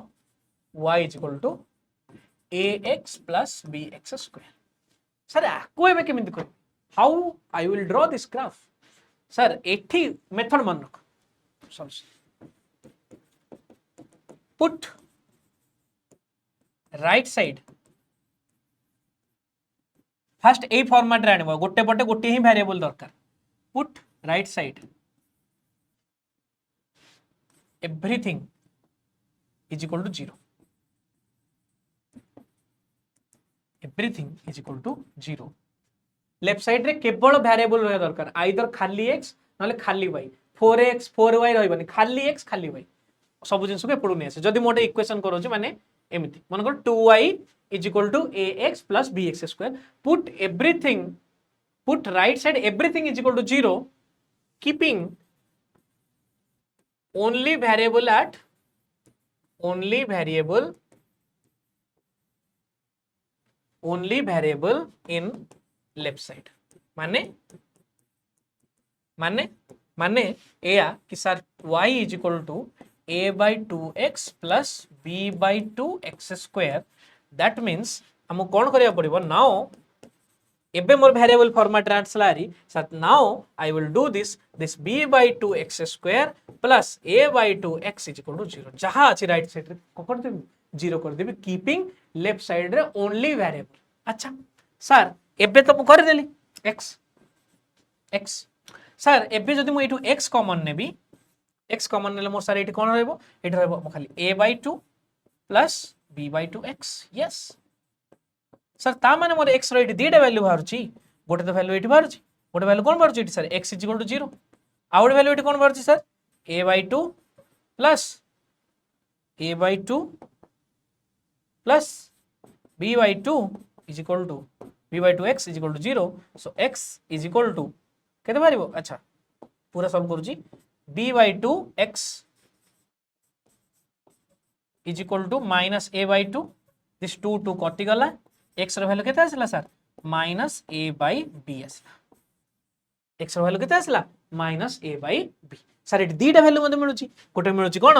y is equal to ax plus bx square. Sir आको एबे केमिति कर, how I will draw this graph? Sir एठी मेथड मन रख, put right side first a format रे आनिबो, गोटे पटे गोटे ही वेरिएबल दरकार, put right side everything is equal to 0, everything is equal to 0। Left side रे केवल वेरिएबल रहे दरकार, आइदर खाली x नले खाली y, 4x 4y रहबनी, खाली x खाली y, सब जिंस को एपडू नै आसे। जदी मोटे इक्वेशन करोची माने एमिति मन कर 2y is equal to ax plus bx square, put everything, put right side everything is equal to 0, keeping only variable at only variable in left side। माने एया कि सर y is equal to a by 2x plus b by 2x square, that means हम कौन करिया पड़िबो now, एबे मोर variable format रे आसलारी sir, now I will do this b by 2x square plus a by 2x is equal to 0, जहां अछि right side रे कर देबी 0 कर देबी, कीपिंग लेफ्ट साइड रे ओनली वेरिएबल। अच्छा सर एबे तो मु कर देली x सर, एबे जदि मु एठू x कॉमन नेबी, x कॉमन नेले मोर सर एठी कोन रहबो, एठी रहबो खाली a by 2 plus b/2x yes sir ता माने मोर x रो एटी दीटा वैल्यू बाहरची गोटे तो वैल्यू एटी बाहरची गोटे वैल्यू कोन बाहरची एटी सर x = 0 आ गोटे वैल्यू एटी कोन बाहरची sir a/2 plus a/2 plus b/2 = b/2x = 0 so x = केते बारिबो अच्छा पूरा सॉल्व करूची b/2x = -a/2 दिस 2 कटि गला x रो वैल्यू केते आसला सर -a/b आसला x रो वैल्यू केते आसला -a/b सर एटी दीटा वैल्यू मते मिलुची गोटे मिलुची कोन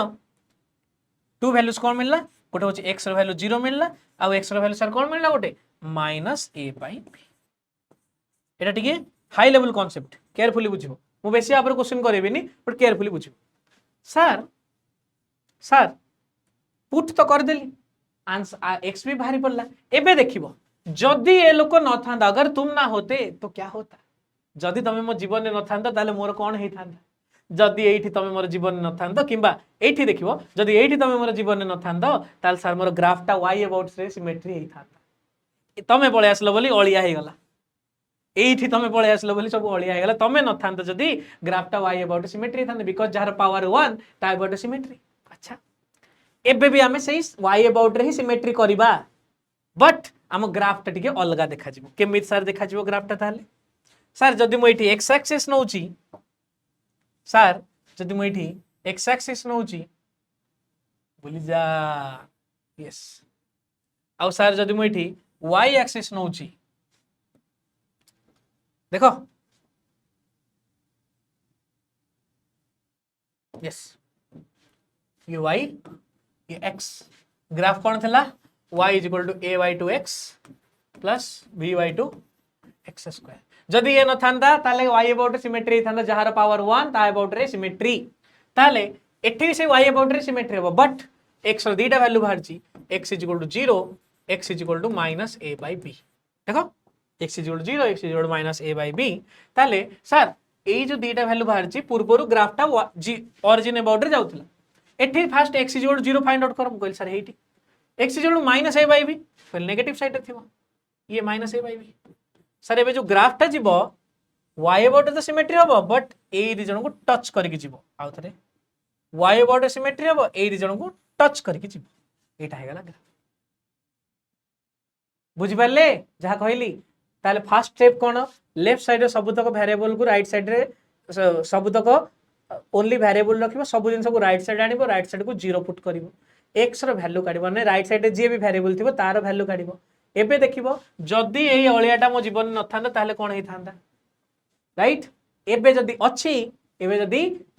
टू वैल्यूज कोन मिलला गोटे होची x रो वैल्यू 0 मिलला आ x रो वैल्यू सर कोन मिलला गोटे -a/b एटा ठीक है हाई लेवल कांसेप्ट केयरफुली बुझिबो मु बेसी आपर क्वेश्चन करेबिनी बट केयरफुली बुझिबो सर सर पुट तो कर देली आंसर x भी बाहरी पड़ला एबे देखिबो जदी ए लोक न थांदा अगर तुम ना होते तो क्या होता जदी तमे मो जीवन में न थांदा ताले मोर कोन हेई थांदा जदी एठी तमे मोर जीवन में न थांदा किबा एठी देखिबो जदी एठी तमे मोर जीवन में न थांदा ताल सर मोर ग्राफटा y अबाउट रे सिमेट्री हेई थांदा तमे पळे आसलो बोली अळिया हेई गला एठी तमे पळे आसलो बोली सब अळिया हेई गला तमे न थांदा जदी ग्राफटा y अबाउट सिमेट्री थांदा बिकॉज़ जार पावर 1 ता अबाउट सिमेट्री अच्छा एबे भी आमे सही y अबाउट रे ही सिमेट्री करिबा बट आम ग्राफटा टिके अलगा देखा जिवो केमित सर देखा जिवो ग्राफटा ताले सर जदी मो एठी x एक्सिस नउची सर जदी मो एठी x एक्सिस नउची बोली जा यस आउ सर जदी मो एठी y एक्सिस नउची देखो यस ये y ये x ग्राफ कौन थला y = a/2x प्लस b/2x² जदी ये न थांदा ताले y अबाउट सिमेट्री थांदा जहार पावर 1 ता अबाउट रे सिमेट्री ताले एठी से y अबाउट रे सिमेट्री हो बट x रो दीटा वैल्यू बाहरची x = 0 x = -a/b देखो x = 0 x = -a/b ताले सर एई जो दीटा वैल्यू बाहरची पूर्वरु ग्राफटा ओरिजिन अबाउट रे जाउतला एठी फर्स्ट x = 0 फाइंड आउट करम कहल सर एठी x = -a/b फिर नेगेटिव साइड रे थिबो ये -a/b सर एबे जो ग्राफटा जीवो y अबाउट द सिमेट्री हबो बट ए रीजन को टच करके जीवो आउ थरे y अबाउट सिमेट्री हबो ए रीजन को टच करके जीवो एटा हे गला ग्राफ बुझि परले जहा कहली ताले फर्स्ट स्टेप कोन लेफ्ट साइड रे सबुतक वेरिएबल को राइट साइड रे सबुतक ओनली वेरिएबल रखिबो सब जिंस को राइट साइड आनिबो राइट साइड को 0 पुट करिवो x रो वैल्यू काढिबो ने राइट साइड रे जे भी वेरिएबल थिबो तार वैल्यू काढिबो एबे देखिबो जदी एई अळियाटा मो जीवन न थांदा ताले कोन हेई थांदा राइट एबे जदी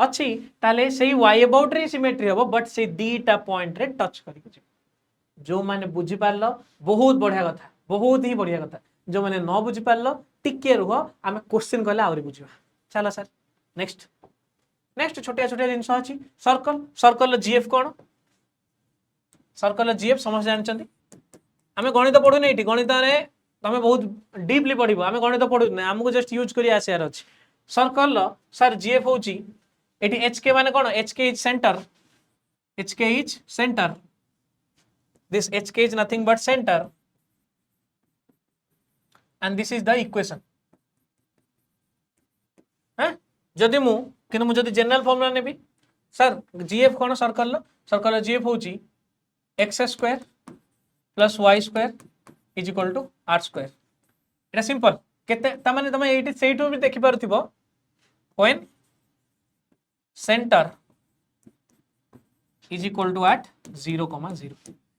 अछि ताले सेही y अबाउट रे सिमेट्री हबो बट से दीटा पॉइंट रे टच करिक जिवो जो माने बुझि पारलो बहुत बढ़िया कथा बहुत ही बढ़िया कथा जो माने न बुझि पारलो टिके रुह आमे क्वेश्चन कहले आउरी बुझिबा चलो सर नेक्स्ट नेक्स्ट छोटिया छोटिया जिंस अछि सर्कल सर्कल जीएफ कोन सर्कल जीएफ समझ जानचंदी आमे गणित पढु नै इटी गणित रे तमे बहुत डीपली पढिबो आमे गणित पढु नै हमको जस्ट यूज करी आसेयार अछि सर्कल सर जीएफ होची एटी एचके माने कोन HK is center this HK is nothing but center and this is the equation हैं जदी मु किन मु जदी जनरल फार्मूला नेबी सर जीएफ कोन सर्कल जीएफ होची x² + y² = r² एटा सिंपल केते त माने तमे एटी सेइटो भी देखि परथिबो when center is equal to at 0, 0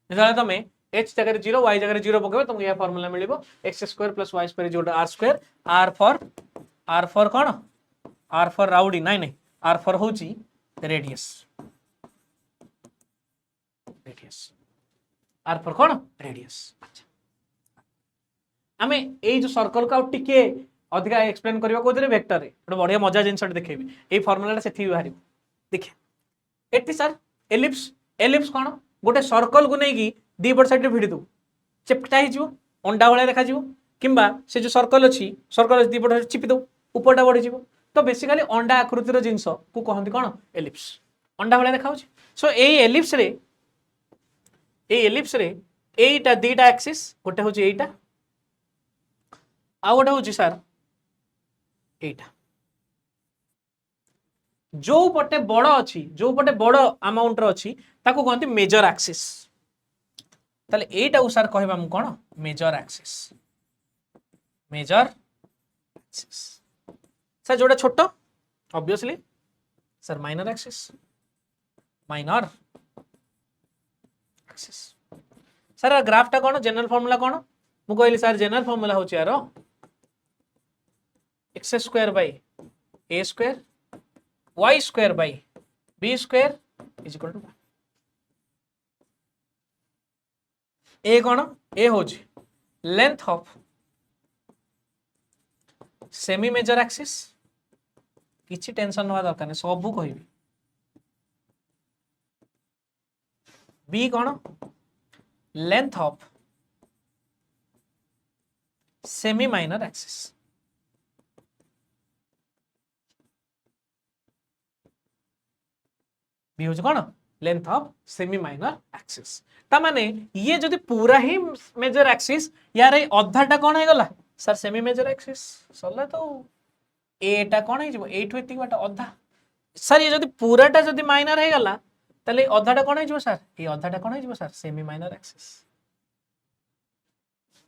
जदि तमे h जगह 0 y जगह 0 पकेबो तुमको या फार्मूला मिलिबो x² + y² = r². r for कोन r for राउडी नहीं r for होची रेडियस r for कोन रेडियस अच्छा आमे ए जो सर्कल का टिके अधिका एक्सप्लेन करबा कोथरे वेक्टर रे एटा बढ़िया मजा जिंस देखेबी ए फार्मूला सेठी बाहरी देखिए एटी सर एलिप्स कोन गोटे सर्कल को नेकी दी बड साइड रे भिडी दो चेपटा ही जो अंडा वाला देखा जिवो किंबा से जो सर्कल दी बड चिपी दो ऊपरटा बढ़ी जिवो तो बेसिकली अंडा आकृतिर जिंस को कहंती कोन एलिप्स अंडा वाला देखा होची सो ए एलिप्स रे ए एलिप्स रे एटा दीटा एक्सिस गोटे हूँ एटा आ गोटे हूँ सर एटा जो पटे बड़ अच्छी जो पटे बड़ अमाउंट अच्छी ताको कहते मेजर एक्सिस ताले एटा सर कहबा मु कोन मेजर एक्सिस सर जोड़ा छोट obviously sir minor axis sir ग्राफटा कौन जनरल फॉर्मूला कौन मु कहली सर जनरल फॉर्मूला होची यार x square by a square y square by b square is equal to a कौन ए होची length of semi major axis किछि टेंशन नवा दरकार नहीं सबू कहबी बी कौन length of semi minor axis b हूँ कौन length of semi minor axis ता माने ये जदि पूरा ही मेजर एक्सिस यार अधाटा कौन है गला सर सेमी मेजर एक्सिस सरला तो एटा कौन है एठू एतिक बाट अधा सर ये जदि पूराटा जदि माइनर है गला ताले अधाटा कौन है सर ये अधाटा कौन है सर सेमी माइनर एक्सिस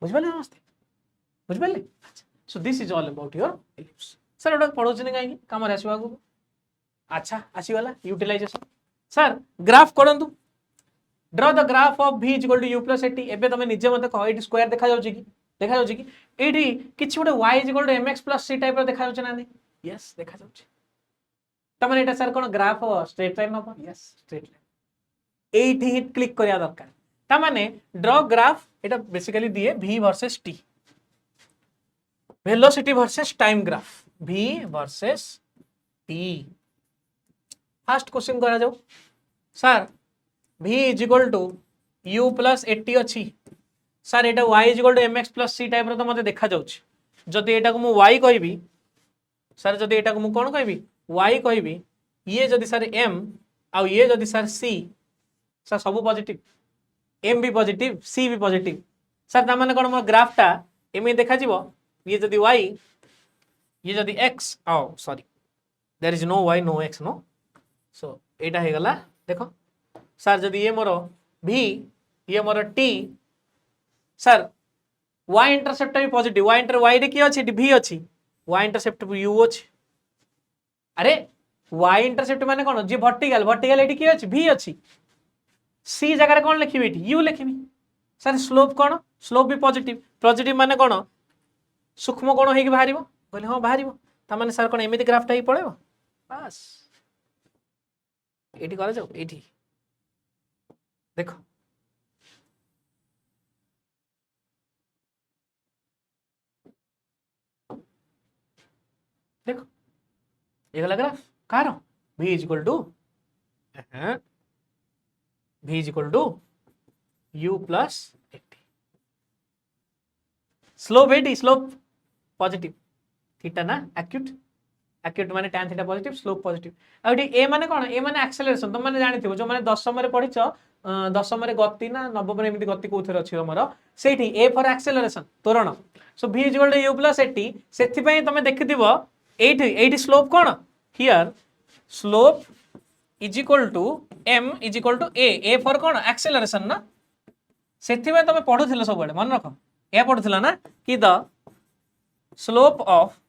बुझिपाले नमस्ते बुझिपाले so this is all about your ellipse sir ओटा पढोछिन काई काम रे आसीबा को अच्छा आसीवाला यूटिलाइजेशन सर ग्राफ करंतु draw the graph of v equal to u plus 80 एबे तमे निजे मते कह एटी स्क्वायर देखा जाउची कि एटी किछि गोटे y equal to mx plus c type रो देखा जाउची ना नहीं यस देखा जाउची तमने एटा सर कोन ग्राफ स्ट्रेट लाइन हो यस स्ट्रेट लाइन एटी हिट क्लिक करिया दरकार ता माने ड्रॉ ग्राफ एटा बेसिकली दिए v versus t velocity versus time graph v versus t first question करा जाओ sir v is equal to u plus 80 अच्छी सर एटा y is equal to mx plus c type रो तो मते देखा जाउछ जदि एटा को मु y कहबी सर जदि एटा को मु कोन कहबी y कहबी ये जदि सर m आ ये जदि सर c सर सब पॉजिटिव m भी पॉजिटिव c भी पॉजिटिव सर ता माने कोन मो ग्राफटा एमे देखा जीवो ये जदि y ये जदि x आओ sorry there is no y no x no so एटा हे गला देखो सर जदि ये मोर v ये मोर t सर y इंटरसेप्ट भी पॉजिटिव y इंटर y रे की अछि v अछि y इंटरसेप्ट u अछि अरे y इंटरसेप्ट माने कोन जे वर्टिकल वर्टिकल एटी की अछि v अछि c जगह रे कोन लिखिबी एटी u लिखिबी सर स्लोप कोन स्लोप भी पॉजिटिव पॉजिटिव माने कोन सूक्ष्म कोण हेकि बाहरिबो बोले हां बाहरिबो ता माने सर कोन एमिति ग्राफटा ही पळेबो बस एटी करा जाओ एटी देखो देखो ये गला ग्राफ कार v is equal to u plus 80 slope 80 slope positive theta ना एक्यूट एक्यूट माने tan theta positive slope positive आउटी ए माने कोन ए माने एक्सेलरेशन तुम माने जानिथिबो जो माने दशम रे पढिछ दशम रे गति ना नवम रे एमिति गति कोथरे अछि हमर सेठी ए फॉर एक्सेलरेशन त्वरण so v is equal to u plus 80 सेथि पई तमे देखिथिबो 80 स्लोप कोन here slope is equal to m is equal to a for कोन एक्सेलरेशन ना सेथि पई तमे पढुथिलो सब बडे मन रखो ए पढुथिला ना कि the slope of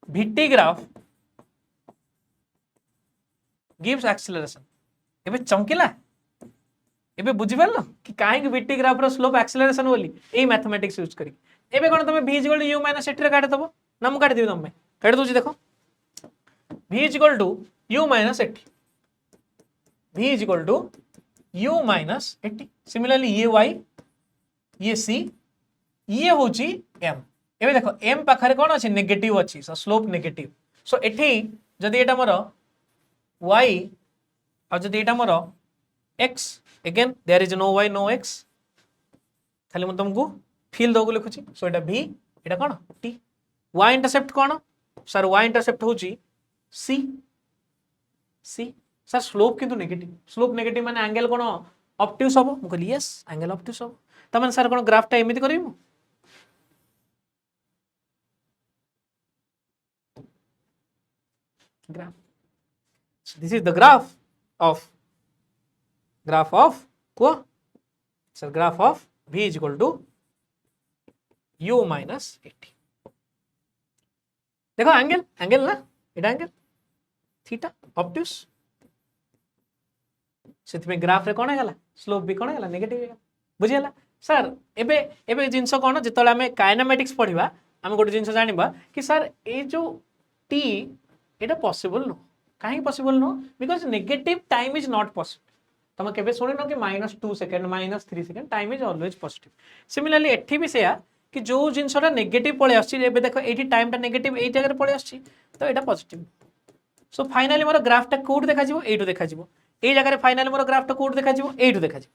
vt graph gives acceleration एबे चमकिला एबे बुझि परलो कि काहे कि vt ग्राफ रो स्लोप एक्सेलरेशन बोली ए मैथमेटिक्स यूज करी एबे कोन तमे v equal to u minus 80 रे काट दबो ना मु काट देबी तमे काट दोची देखो v equal to u minus 80 v equal to u minus 80 similarly ये y ये c ये होची m एबे देखो m पाखरे कोन अछि नेगेटिव अछि सो स्लोप नेगेटिव सो एठी जदि एटा मोर y आ जदि एटा मोर x again there is no y no x खाली म तुमको फील दोगु लिखुची सो एटा v एटा कोन t y इंटरसेप्ट कोन सर y इंटरसेप्ट होची c c सर स्लोप किंतु नेगेटिव माने एंगल कोन ऑब्ट्यूज हम मु कहली यस एंगल ऑब्ट्यूज हम तमें सर कोन ग्राफटा एमिति करिवु graph this is the graph of को sir graph of v is equal to u minus 80 देखो एंगल एंगल ना एटा एंगल थीटा ऑब्ट्यूज से ग्राफ रे कोन हेगला स्लोप भी कोन हेगला नेगेटिव हेगला बुझियला सर एबे एबे जिंस कोन जतले हमें काइनेमेटिक्स पढिबा हम गोटे जिंस जानिबा कि सर ए जो t एटा पॉसिबल नो काहे possible no because negative time is not possible तुम केबे सुनि न कि -2 second -3 second time is always positive similarly एठी भी सेया कि जो जिंसटा नेगेटिव पळे आछि एबे देखो एठी टाइमटा नेगेटिव एई जगह पळे आछि तो एटा पॉजिटिव सो फाइनली मोर ग्राफटा कोड देखा जिवो एटू देखा जिवो एई जगह रे फाइनली मोर ग्राफटा कोड देखा जिवो एटू देखा जिवो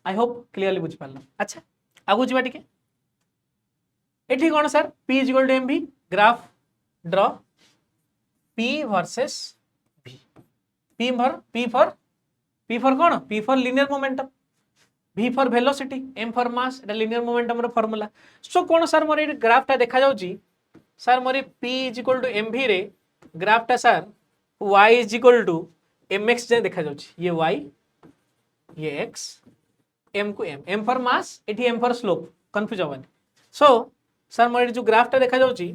आई होप क्लियरली बुझ पारला अच्छा आगु जिबा टिके एठी कोन sir p = mv graph draw p versus v p for कौन p for linear momentum v for velocity m for mass Etah linear momentum row formula so कौन सर मोर ए ग्राफ टा देखा जाउची सर मोर p = mv रे graph टा sir y = mx जे देखा जाउची ये y ये x m को m for mass एठी m for slope कंफ्यूज होबनी सो सर मोर जो ग्राफ टा देखा जाउची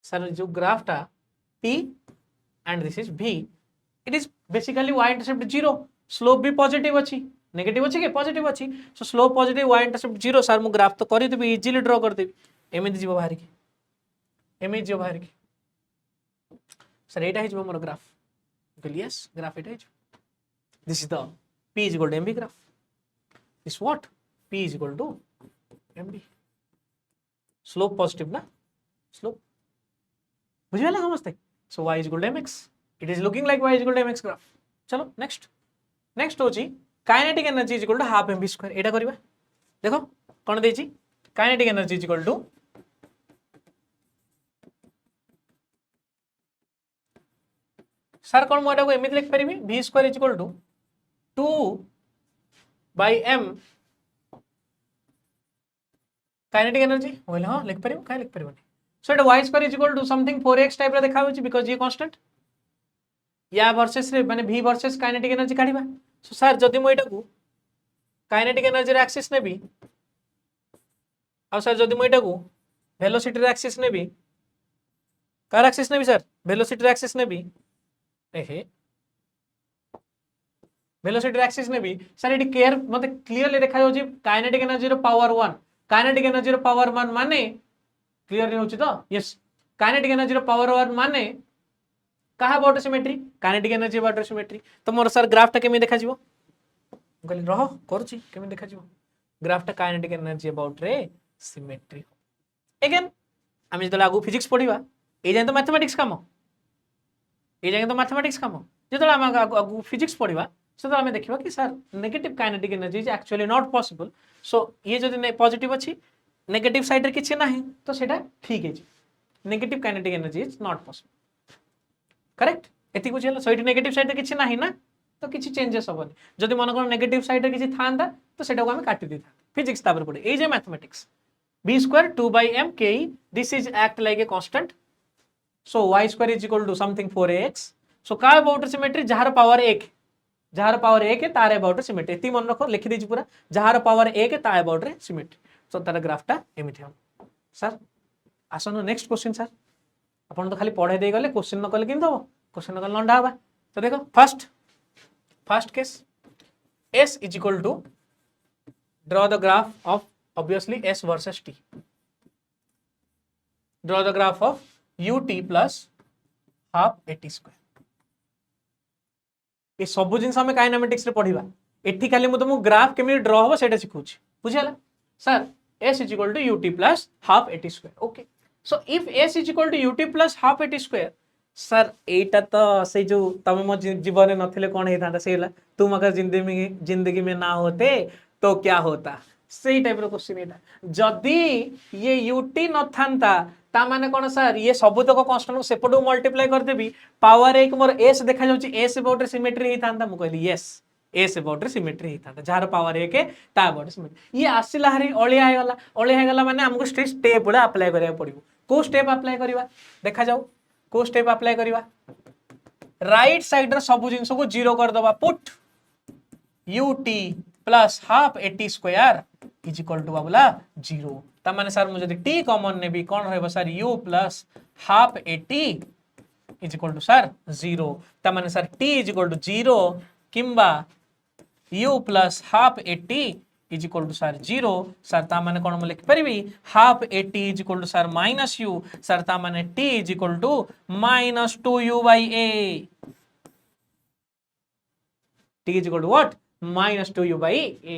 सर जो ग्राफ टा p and this is v it is basically y intercept 0 slope भी पॉजिटिव अछि नेगेटिव अछि के पॉजिटिव अछि सो slope positive y intercept 0 sir मु ग्राफ तो करि देबी इजीली ड्रा कर देबी एमिति जीव बाहर के एमिति जीव बाहर के sir Etah हिजबो more graph yes graph Etah his this is the p is equal to mv graph this what p is equal to mv slope positive ना slope बुझियला समझते सो y is equal to mx it is looking like y is equal to mx graph चलो next होची kinetic energy is equal to half mv square एटा करबा देखो कोन देची kinetic energy is equal to sir कोन मोटा को एमिति लिख परिबी v square is equal to 2 by m kinetic energy बोले हां लिख परिबो काय लिख परिबो सो एटा y square is equal to something 4x type रे देखा होची बिकॉज़ ये कांस्टेंट या वर्सेस रे माने v वर्सेस काइनेटिक एनर्जी काढिबा सो सर जदि मो एटा को काइनेटिक एनर्जी रे एक्सिस नेबी आ सर जदि मो एटा को वेलोसिटी रे एक्सिस नेबी कार एक्सिस नेबी सर वेलोसिटी रे एक्सिस नेबी एहे वेलोसिटी रे एक्सिस नेबी सर एटी केयर मते क्लियरली देखा जाउची काइनेटिक एनर्जी रो पावर 1 काइनेटिक एनर्जी रो पावर 1 माने क्लियरली होची तो यस काइनेटिक एनर्जी रो पावर 1 माने कहा about symmetry kinetic energy about symmetry तो मोर सर ग्राफ टा केमे देखा जिवो कहली रह करछि केमे देखा जिवो ग्राफ टा काइनेटिक एनर्जी अबाउट रे सिमेट्री अगेन हम जदला आगु फिजिक्स पढिबा ए जाय तो मैथमेटिक्स काम ए जाय तो मैथमेटिक्स काम जदला हम आगु फिजिक्स पढिबा सो हम देखिबा कि sir negative kinetic energy is actually not possible so ये जदि पॉजिटिव अछि नेगेटिव साइड रे किछि नाही तो सेटा ठीक है negative kinetic energy is not possible correct एति बुझियला सो इट नेगेटिव साइड रे किछि नाही ना तो किछि चेंजेस होबनी जदि मन कोन नेगेटिव साइड रे किछि थांदा तो सेटा को हम काटि देता फिजिक्स तापर पडे ए जे mathematics b square 2 by m ke this is act like a constant so y square is equal to something 4ax so का अबाउट सिमेट्री जहार पावर 1 तार अबाउट सिमेट्री एति मन रखो लिखि देछि पूरा जहार पावर 1 ता अबाउट रे सिमेट्री सो तार ग्राफटा एमिथि हम सर आसनो नेक्स्ट क्वेश्चन सर अपन तो खाली पढ़े दे गले क्वेश्चन न कले किन दबो क्वेश्चन न कले लंडा हबा तो देखो first case s is equal to draw the graph of obviously s versus t draw the graph of ut plus half at square ये सब जिन हमें काइनेमेटिक्स रे पढिबा एठी खाली मु तुमको ग्राफ केमि ड्रा होबो सेटा सिखुची बुझियला sir s is equal to ut plus half at square okay so if s is equal to ut plus half at square sir एटा तो से जो तमे मो जीवन में नथिले कोन हेता सेला तुम अगर जिंदगी में ना होते तो क्या होता सही टाइप रो क्वेश्चन एटा जदी ये यूटी न थांता ता माने कोन सर ये सबुतक कांस्टेंट को सेपटो मल्टीप्लाई कर देबी पावर 1 मोर एस देखा जाउची एस अबाउट रे सिमेट्री ही थांता मु कहली यस एस अबाउट रे सिमेट्री ही थांता जार पावर 1 ता अबाउट सिमेट्री ये आसिला हरी ओलिया हेगला माने हमको स्टेप गुडा अप्लाई करिया पड़िबो को स्टेप अप्लाई करिवा देखा जाऊ को स्टेप अप्लाई करिवा राइट साइड रे सब जिंस को जीरो कर दबा put ut plus half 80 square is equal to बाबूला 0 ता माने सर मुझे t कॉमन ने भी कौन रहबो sir u plus half 80 is equal to sir 0 ता माने sir t is equal to 0 किंबा u plus half 80 is equal to sir 0 sir ता माने कौन मु लिख परिबी half 80 is equal to sir minus u sir ता माने t is equal to minus 2u by a t is equal to what minus 2u by a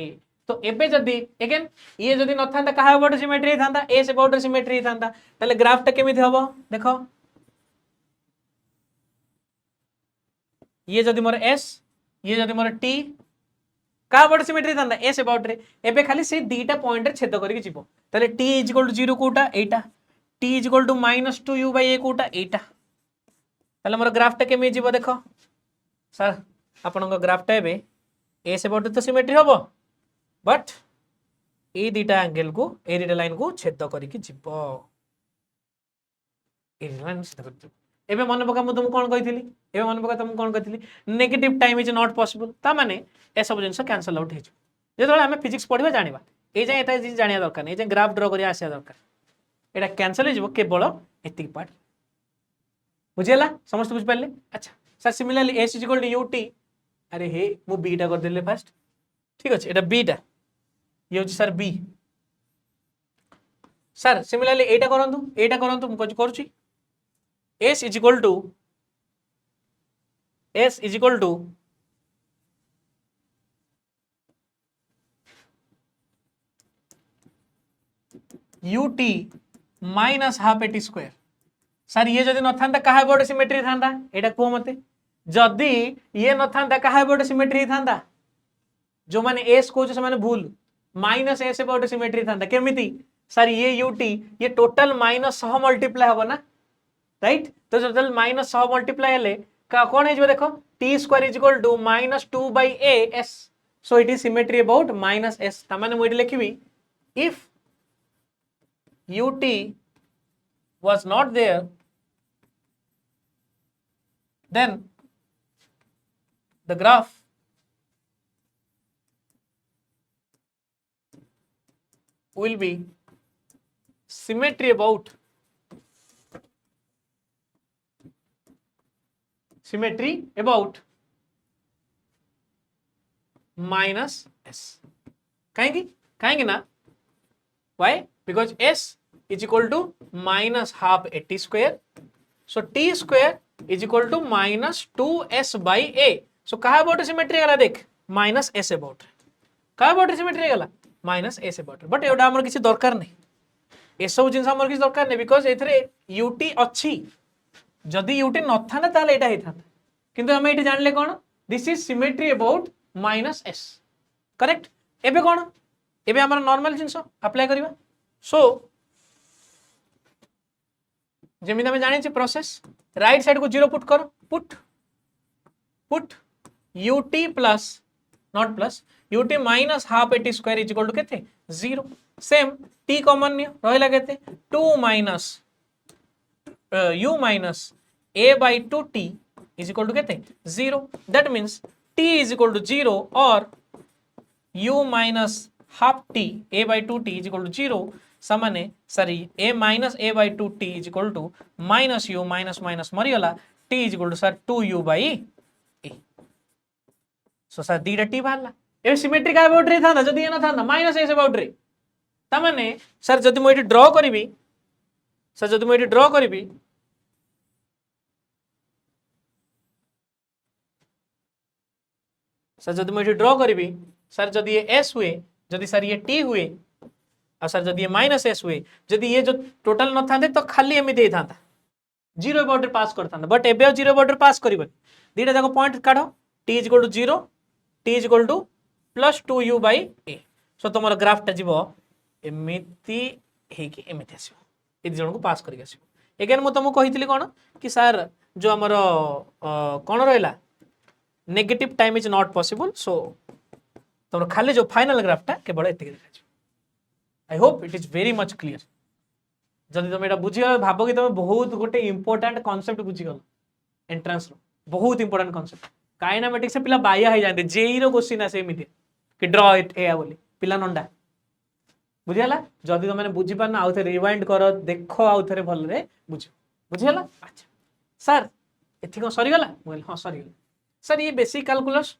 तो एबे जदी अगेन ये जदी न थांता कहा अबाउट सिमेट्री थांता a से अबाउट सिमेट्री थांता तले ग्राफ टा केमिति हबो देखो ये जदी मोर s ये जदी मोर t का अबाउट सिमेट्री थांता a से अबाउट रे एबे खाली से दीटा पॉइंट रे छेद करके जीवो तले t इज इक्वल टू 0 कोटा एटा t is equal to minus 2u by a कोटा एटा तले मोर ग्राफ टा केमि जीवो देखो सर आपन को ग्राफ टा एबे a से अबाउट तो सिमेट्री हबो बट ए दीटा एंगल को ए दीटा लाइन को छेद करिक जीवो ए लाइन छेद कर जीवो एबे मन पका मु तुम कोन कहितली एबे मन पका तुम कोन कहितली negative time is not possible ता माने ए सब जिंस कैंसिल आउट हे जे जेतोले हमें फिजिक्स पढिबा जानिबा ए जे एटा जी जानिया दरकार नै जे ग्राफ ड्रा करिया आसिया दरकार एटा कैंसिल हे जीवो केवल एतिक पार्ट बुझियला समस्त बुझ पाले अच्छा सर सिमिलरली s ut अरे हे मु b टा कर देले फर्स्ट ठीक अछि एटा b टा ये होची सर बी सर सिमिलरली एटा करंतु मु करूची s is equal to ut minus half 80 square sir ये जदी न थांता कहा अबाउट सिमेट्री थांता एटा को मते जदी ये न थांता कहा अबाउट सिमेट्री थांता जो माने s को जो माने भूल माइनस s अबाउट सिमेट्री थांता केमिति सर ये ut ये टोटल माइनस सह मल्टीप्लाई हबो ना राइट तो टोटल माइनस सह मल्टीप्लाई हेले का कोन हे जो देखो t square is equal to minus 2 by a s so it is symmetry about minus s ता माने मु इट लिखिबी if ut was not there then the graph will be symmetry about minus s कहेंगे ना why because s is equal to minus half 80 square so t square is equal to minus 2s by a so कहा about symmetry गला देख minus s about कहा about symmetry गला minus s about but एडा हमर किसी दरकार नहीं ए सब जिंस हमर किसी दरकार नहीं बिकॉज़ एथरे ut अछि जदी ut न थाना ताले एटा हे थाता किंतु हम एटी जानले कोन this is symmetry about minus s correct एबे कोन एबे हमर नॉर्मल जिंस अप्लाई करिवा सो जेमिना में जाने प्रोसेस राइट साइड को 0 पुट करो put ut plus nought plus ut minus half 80 square is equal to केते 0 सेम t कॉमन रहला केते 2 minus u minus a by 2t is equal to केते 0 that means t is equal to 0 और u minus half t a by 2t is equal to 0 समाने sorry a minus a by 2t is equal to minus u minus minus मरियला t is equal to sir 2u by a so sir दीटा t बाहरला ए symmetry का about रे था जदी ए न था माइनस a से अबाउट रे त माने सर जदी मो एटी ड्रा करबी सर जदी मो एटी ड्रा करबी सर जदी मो एटी ड्रा करबी सर जदी ये s हुए जदी सर ये t हुए और सर जब ये माइनस एस हुए जदि ये जो टोटल न था तो खाली एमती था जीरो बाउंड्री पास करता बट एबे जीरो बाउंड्री पास कर दीटा जाक पॉइंट काढ़ t is equal to 0 t is equal to plus 2u by a so तुम ग्राफटा जीव एमती हेकी एमती आसीबो ए जन को पास करके आसीबो एगेन मु तुमको कहितली कोन कि सर जो हमर कोन रहला negative time is not possible so तुम खाली जो फाइनल ग्राफटा केवल एतिक देखा I hope it is very much clear जदि तुम एटा बुझी भाव कि तुम बहुत गोटे इंपोर्टेंट कांसेप्ट बुझी गल एंट्रेंस रो बहुत इंपोर्टेंट कांसेप्ट काइनेमेटिक्स से पिला बाया हो जाते जेई रो क्वेश्चन आसे एमिति कि ड्रॉ इट ए बोली पिला नंडा बुझीगला जदि तुम बुझी पारना आउ थे रिवाइंड कर देख आउ थे भल रे बुझ बुझीगला अच्छा सर एथि को सरीगला बोल हां सरीगला सर ये बेसिक कैलकुलस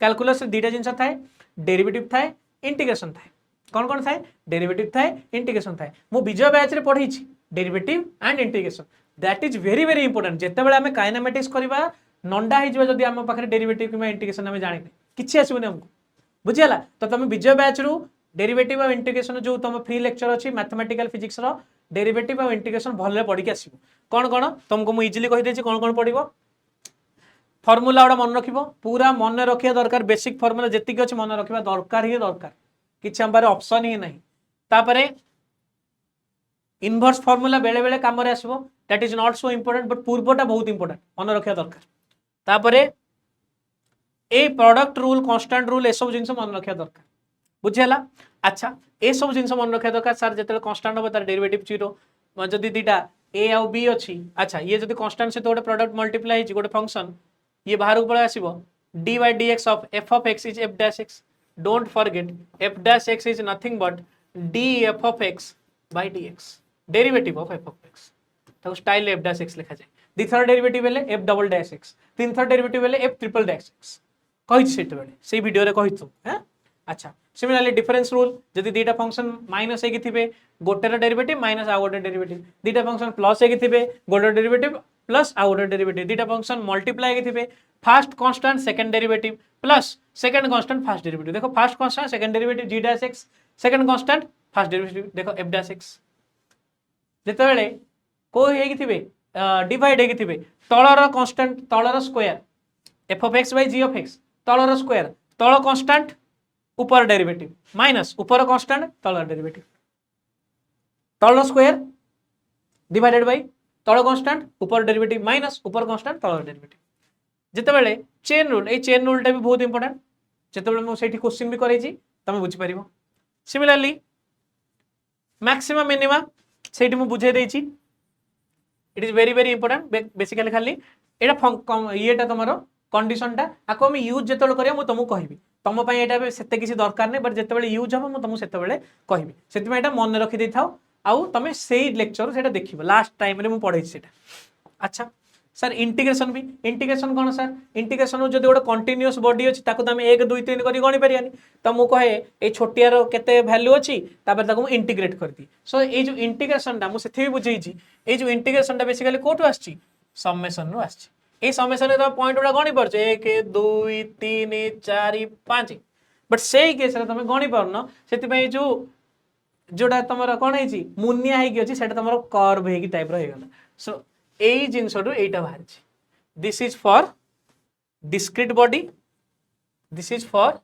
कैलकुलस दुईटा जिनस थाए डेरिवेटिव थाए इंटीग्रेशन थाए कौन कौन थाए डेरिवेटिव थाए इंटीग्रेशन थाए मु विजय बैच रे पढ़ी derivative and integration that is very very important जेते बेले हमें काइनेमेटिक्स करबा नंडा हो जाए जदि आम पाखे डेरिवेटिव कि इंटीग्रेशन आम जाने किसी आसबनी आमको बुझीगला तो तुम विजय बैच रु डेरिवेटिव और इंटीग्रेशन जो तुम फ्री लेक्चर अच्छी मैथमेटिकल फिजिक्स रो डेरिवेटिव और इंटीग्रेशन भल पढ़ी के आसो कौन कौन तुमको मुझे इजिली कहीदे कौन कौन पढ़ो फर्मूला गुड़ा मन रख पूरा मन रखा दरकार बेसिक फर्मूला जी अच्छे मन रखा दरकार ही दरकार किसी आम ऑप्शन ही नहीं तापरे इनवर्स फर्मूला बेले बेले काम आसो that is not so important but पूर्वटा बहुत इंपोर्टेंट मन रखा दरकार तापरे ए प्रोडक्ट रूल कांस्टेंट रूल ए सब जिन मन रखा दरकार बुझीगला अच्छा ए सब जिन मन रखा दरकार सर जो कांस्टेंट हम तार डेरिवेटिव 0 जदि दीटा ए आउ बी अच्छी अच्छा ये जब कांस्टेंट से गोटे प्रोडक्ट मल्टीप्लाई गोटे फंक्शन ये बाहर को पड़े आसो D by d x of F of x is F dash x don't forget F dash x is nothing but D F of x by d x derivative of F of x तो style F dash x लिखा जाए द्वितीय derivative हेले F double dash x तीन थर derivative हेले F triple dash x कही से वीडियो रे कही तू हाँ अच्छा सिमिलरली डिफरेंस रूल जदि दुईटा फंक्शन माइनस होगी थे गोटे डेरिवेटिव माइनस आउ गोटे डेरिवेटिव दुईटा फंक्शन प्लस होगी थे गोटे डेरिवेटिव प्लस आउ गोटे डेरिवेटिव दुईटा फंक्शन मल्टीप्लाई होगी थे first constant second derivative plus second constant first derivative देखो first constant second derivative g dash x second constant first derivative देखो एफ डैश एक्स जिते को डिवाइड होगी थे तलर कांस्टेंट तलर square f of x by g of x तलर square तल कांस्टेंट ऊपर डेरिवेटिव माइनस ऊपर कांस्टेंट तलर डेरिवेटिव तलर स्क्वायर डिवाइडेड बाई तल कांस्टेंट ऊपर डेरिवेटिव माइनस ऊपर कांस्टेंट तलर डेरिवेटिव जिते चेन रूल ये चेन रूलटा भी बहुत इंपोर्टेंट जिते मुझे क्वेश्चन भी करेছি तुम बुझीपर सिमिलरली मैक्सिमम मिनिमा से बुझे देছি it is very very important basically खाली ये तुम कंडीशनटा आपको आम यूज जो करें मुझे तुमको कहि तुम ये से किसी दरकार नहीं बट जिते यूज हम तुमको से कहि से मन रखी था आउ तुम से लेक्चर से देख लास्ट टाइम मुझे पढ़े अच्छा सर इंटीग्रेशन भी इंटीग्रेशन कौन सर इंटीग्रेशन जो गोटे कंटिन्यूअस बॉडी अच्छी तुम 1 2 3 कर गणी पारानी तो मुझे कहे ये छोटियार केते वैल्यू अच्छी इंटीग्रेट कर दी सो ये जो इंटीग्रेशन मुझे बुझे ये जो इंटीग्रेशन बेसिकली कौटू आसी समेसन रु आसी ये समेसन पॉइंट गुड़ा गणी पार्छ 1 2 3 4 5 बट से केस तुम गणी पारन से जो जोड़ा तुम कौन है मुनिया होगी तुम कर्व हो टाइप रहीगला सो यही जिनस यहीटा बाहर this is for discrete body this is for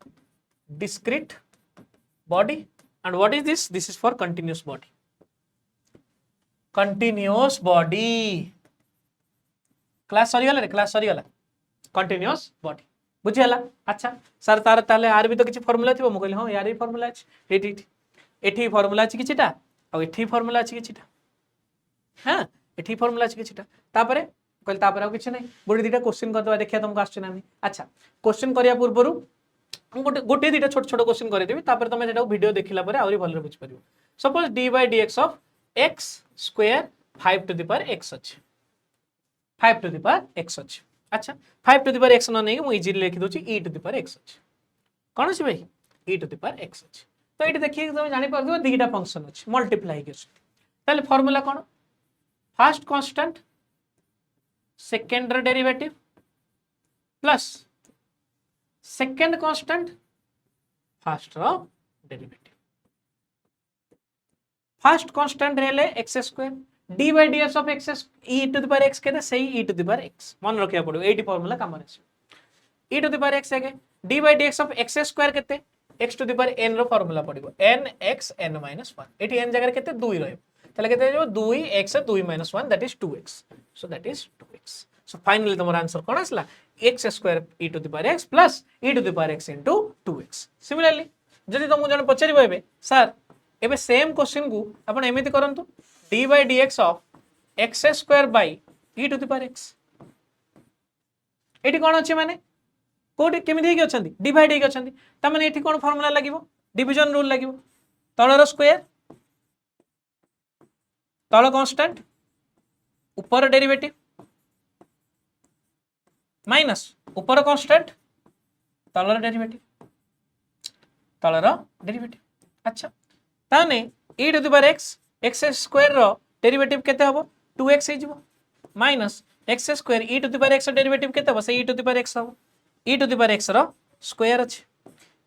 discrete body and what is this is for continuous body continuous body class सरीगला रे क्लास सरीगला कंटिन्यूअस बॉडी बुझीगला अच्छा सर तार ताले आर भी तो किसी फॉर्मूला थी मुझे हाँ यार भी फॉर्मूला अच्छी एठी फॉर्मूला अच्छी किछिटा आ एठी फॉर्मूला अच्छी किछिटा हाँ एठी फॉर्मूला अच्छी किछिटा तापरे कहले तापरे आ किछि नै गोटे दुटा क्वेश्चन कर दबा देखिया तुमको आछै ना अच्छा क्वेश्चन करिया पूर्वरु गोटे गोटे दुटा छोट छोट क्वेश्चन कर देबी तापरे तुम सेटा वीडियो देखिला परे आउरी भलरे बुझ परिबो suppose d by dx of x square 5 to the power x अछि 5 टू द पावर x अछि अच्छा 5 टू द पावर x न नै मु इजीली लिखि दोची e to the power x अछि कोन अछि भाई e to the power x अछि तो ये देखिए तुम जानी पार दुईटा फंक्शन अच्छे मल्टीप्लाई कर फॉर्मूला कौन first constant second derivative plus second constant first derivative first constant रेले x square d by d x of x e to the power x कहते सही e to the power x मन रखा पड़ो ये formula काम e to the power x आगे d by d x of x square कहते x to the power n रो फार्मूला पड़िबो n x n minus 1 एठी n जगह केते 2 रहइबो ताले केते हो 2x 2 minus 1 that is 2x so that is 2x so finally तमर आंसर कोन आसला x square e to the power x plus e to the power x into 2x similarly जदि तुम जने पचारिबो एबे सर एबे सेम क्वेश्चन को आपण एमिति करंतु d by dx of x square by e to the power x एठी कोन अछि माने कोठी केमिति हेकि अछंती डिवाइड हेकि अछंती त माने एठी कोन फार्मूला लागिवो डिवीजन रूल लागिवो तळर स्क्वायर तळ कांस्टेंट ऊपर डेरिवेटिव माइनस ऊपर कांस्टेंट तळर डेरिवेटिव अच्छा ताने e to the power x square रो डेरिवेटिव केते हबो 2x हे जिवो minus x square e to the power x derivative केते हबो से e to the power x हबो e to the power x रो स्क्वायर अछि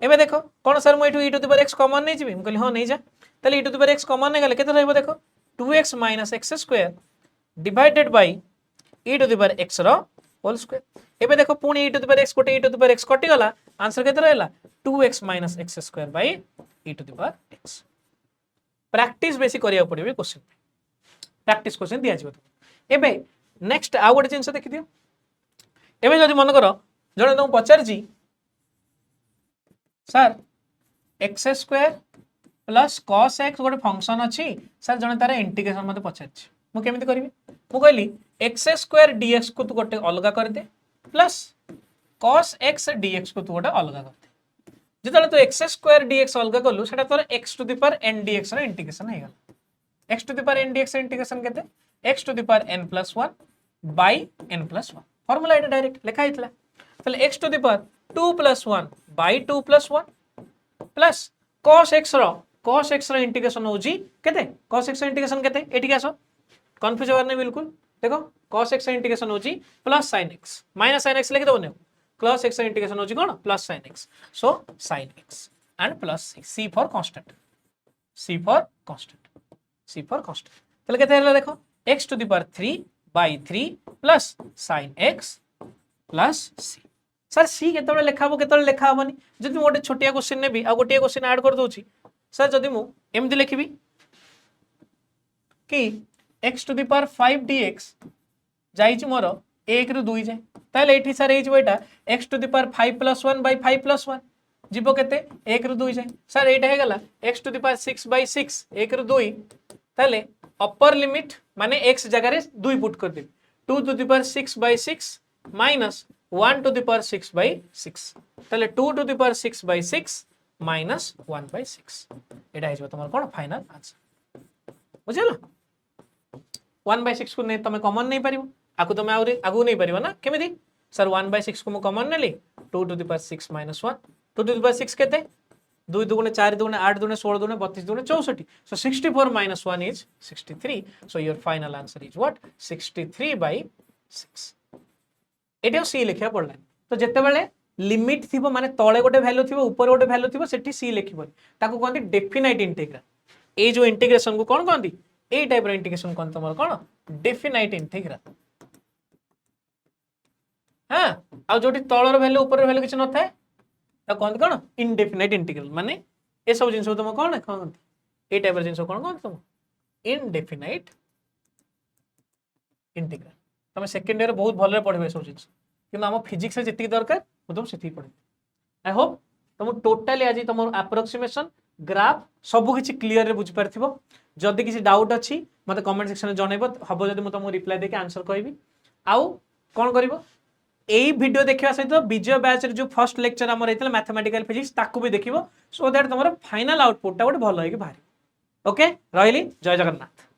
एबे देखो कोन सर मु एठू e to the power x common नै जिबी हम कहली हां नै जा तले e to the power x common नै गले केते रहइबो देखो 2x minus x स्क्वायर divided by e to the power x रो होल स्क्वायर एबे देखो पुणी e to the power x कोटे e to the power x कटि गला आंसर केते रहला 2x minus x स्क्वायर by e to the power x practice बेसी करिया पड़िबे क्वेश्चन प्रैक्टिस क्वेश्चन दिया जिवो एबे नेक्स्ट आ गोटे जिंस देखि दियो एबे जदि मन करो जने तुम पचार जी sir x square plus cos x गोटे फंक्शन अछि सर जने तार इंटीग्रेशन मते पचार छी मु केमिति करबी मु कहली x स्क्वायर dx को तू गोटे अलगा कर दे प्लस cos x dx को तू गोटे अलगा कर दे जेतले तू x स्क्वायर dx अलगा करलु सेटा तोर x to the power n dx रो इंटीग्रेशन हे गला x to the power n dx integration केते x to the power n plus 1 by n plus 1 formula एटा डायरेक्ट लिखा हितला तले x to the power 2 plus 1 by 2 plus 1 plus cos x रो integration होजी केते cos x रो integration केते एठी आसो कंफ्यूज होवर नै बिल्कुल देखो cos x रो इंटीग्रेशन होजी plus sin x minus sin x लिख दो ने cos x रो इंटीग्रेशन होजी कोन plus sin x so sin x and plus c for constant तले केते हला देखो x to the power 3 by 3 plus sin x plus c sir c केतबे लेखाबो केतबे लेखा हबनी जदि मु गोटे छोटिया क्वेश्चन नेबी आ गोटे क्वेश्चन ऐड कर दोची सर जदि मु एमदी लिखिबी कि x to the power 5 dx जाईची मोर 1 रु 2 जाय ताले एठी सर एई जेटा x to the power 5 plus 1 by 5 plus 1 जीवो केते 1 रु 2 जाय सर एटा हे गला x to the power 6 by 6 1 रु 2 ताले अपर लिमिट माने x जगह रे 2 पुट कर दे 2 to the power 6 by 6 minus 1 to the power 6 by 6 ताले 2 to the power 6 by 6 minus 1 by 6 एटा हिजबो तमर कोन फाइनल आंसर बुझिला 1 by 6 को नै तमे कॉमन नै परिबो आकु तमे आगु नै परिबो ना केमिति सर 1 by 6 को मु common Nelly 2 to the power 6 minus 1 2 to the power 6 केते 2 दुगुणे 4 दुगुणे 8 दुगुणे 16 दुगुणे 32 दुगुणे 64 so 64 minus 1 is 63 so your final answer is what 63 by 6 एटा सी लिखिया पड़ला तो जत्ते बेले लिमिट थिबो माने तळे गोटे वैल्यू थिबो ऊपर गोटे वैल्यू थिबो सेठी सी लिखिबो ताको कोनती डेफिनाइट इंटीग्रल ए जो इंटीग्रेशन को कोन कोनती ए टाइप रो इंटीग्रेशन कोन तमर कोन डेफिनाइट इंटीग्रल हां आ जोटी तळर वैल्यू ऊपर वैल्यू किछ न थाए ता कोन कोन इनडेफिनाइट इंटीग्रल माने ए सब जिंस तम कोन कोनती ए टाइप रो जिंस कोन कोन तम इनडेफिनाइट इंटीग्रल तमे सेकेंड ईयर बहुत भले पढबे सब जिंस किंतु हम फिजिक्स रे जति दरकार तुम सेठी पढे आई होप तुम टोटली आज तुम अप्रोक्सीमेशन ग्राफ सब किछि क्लियर रे बुझ परथिबो जदी किछि डाउट अछि मते कमेंट सेक्शन में जणैबो हबो जदी मु तुमको रिप्लाई देके आंसर कहबी आउ कोन करिवो एई वीडियो देखिबा सहित विजय बैच रे जो फर्स्ट लेक्चर हमर हेतले मैथमेटिकल फिजिक्स ताकू भी देखिबो सो दैट तुमर फाइनल आउटपुट ता गोटे भलो होई के बाहरी ओके रहली जय जगन्नाथ।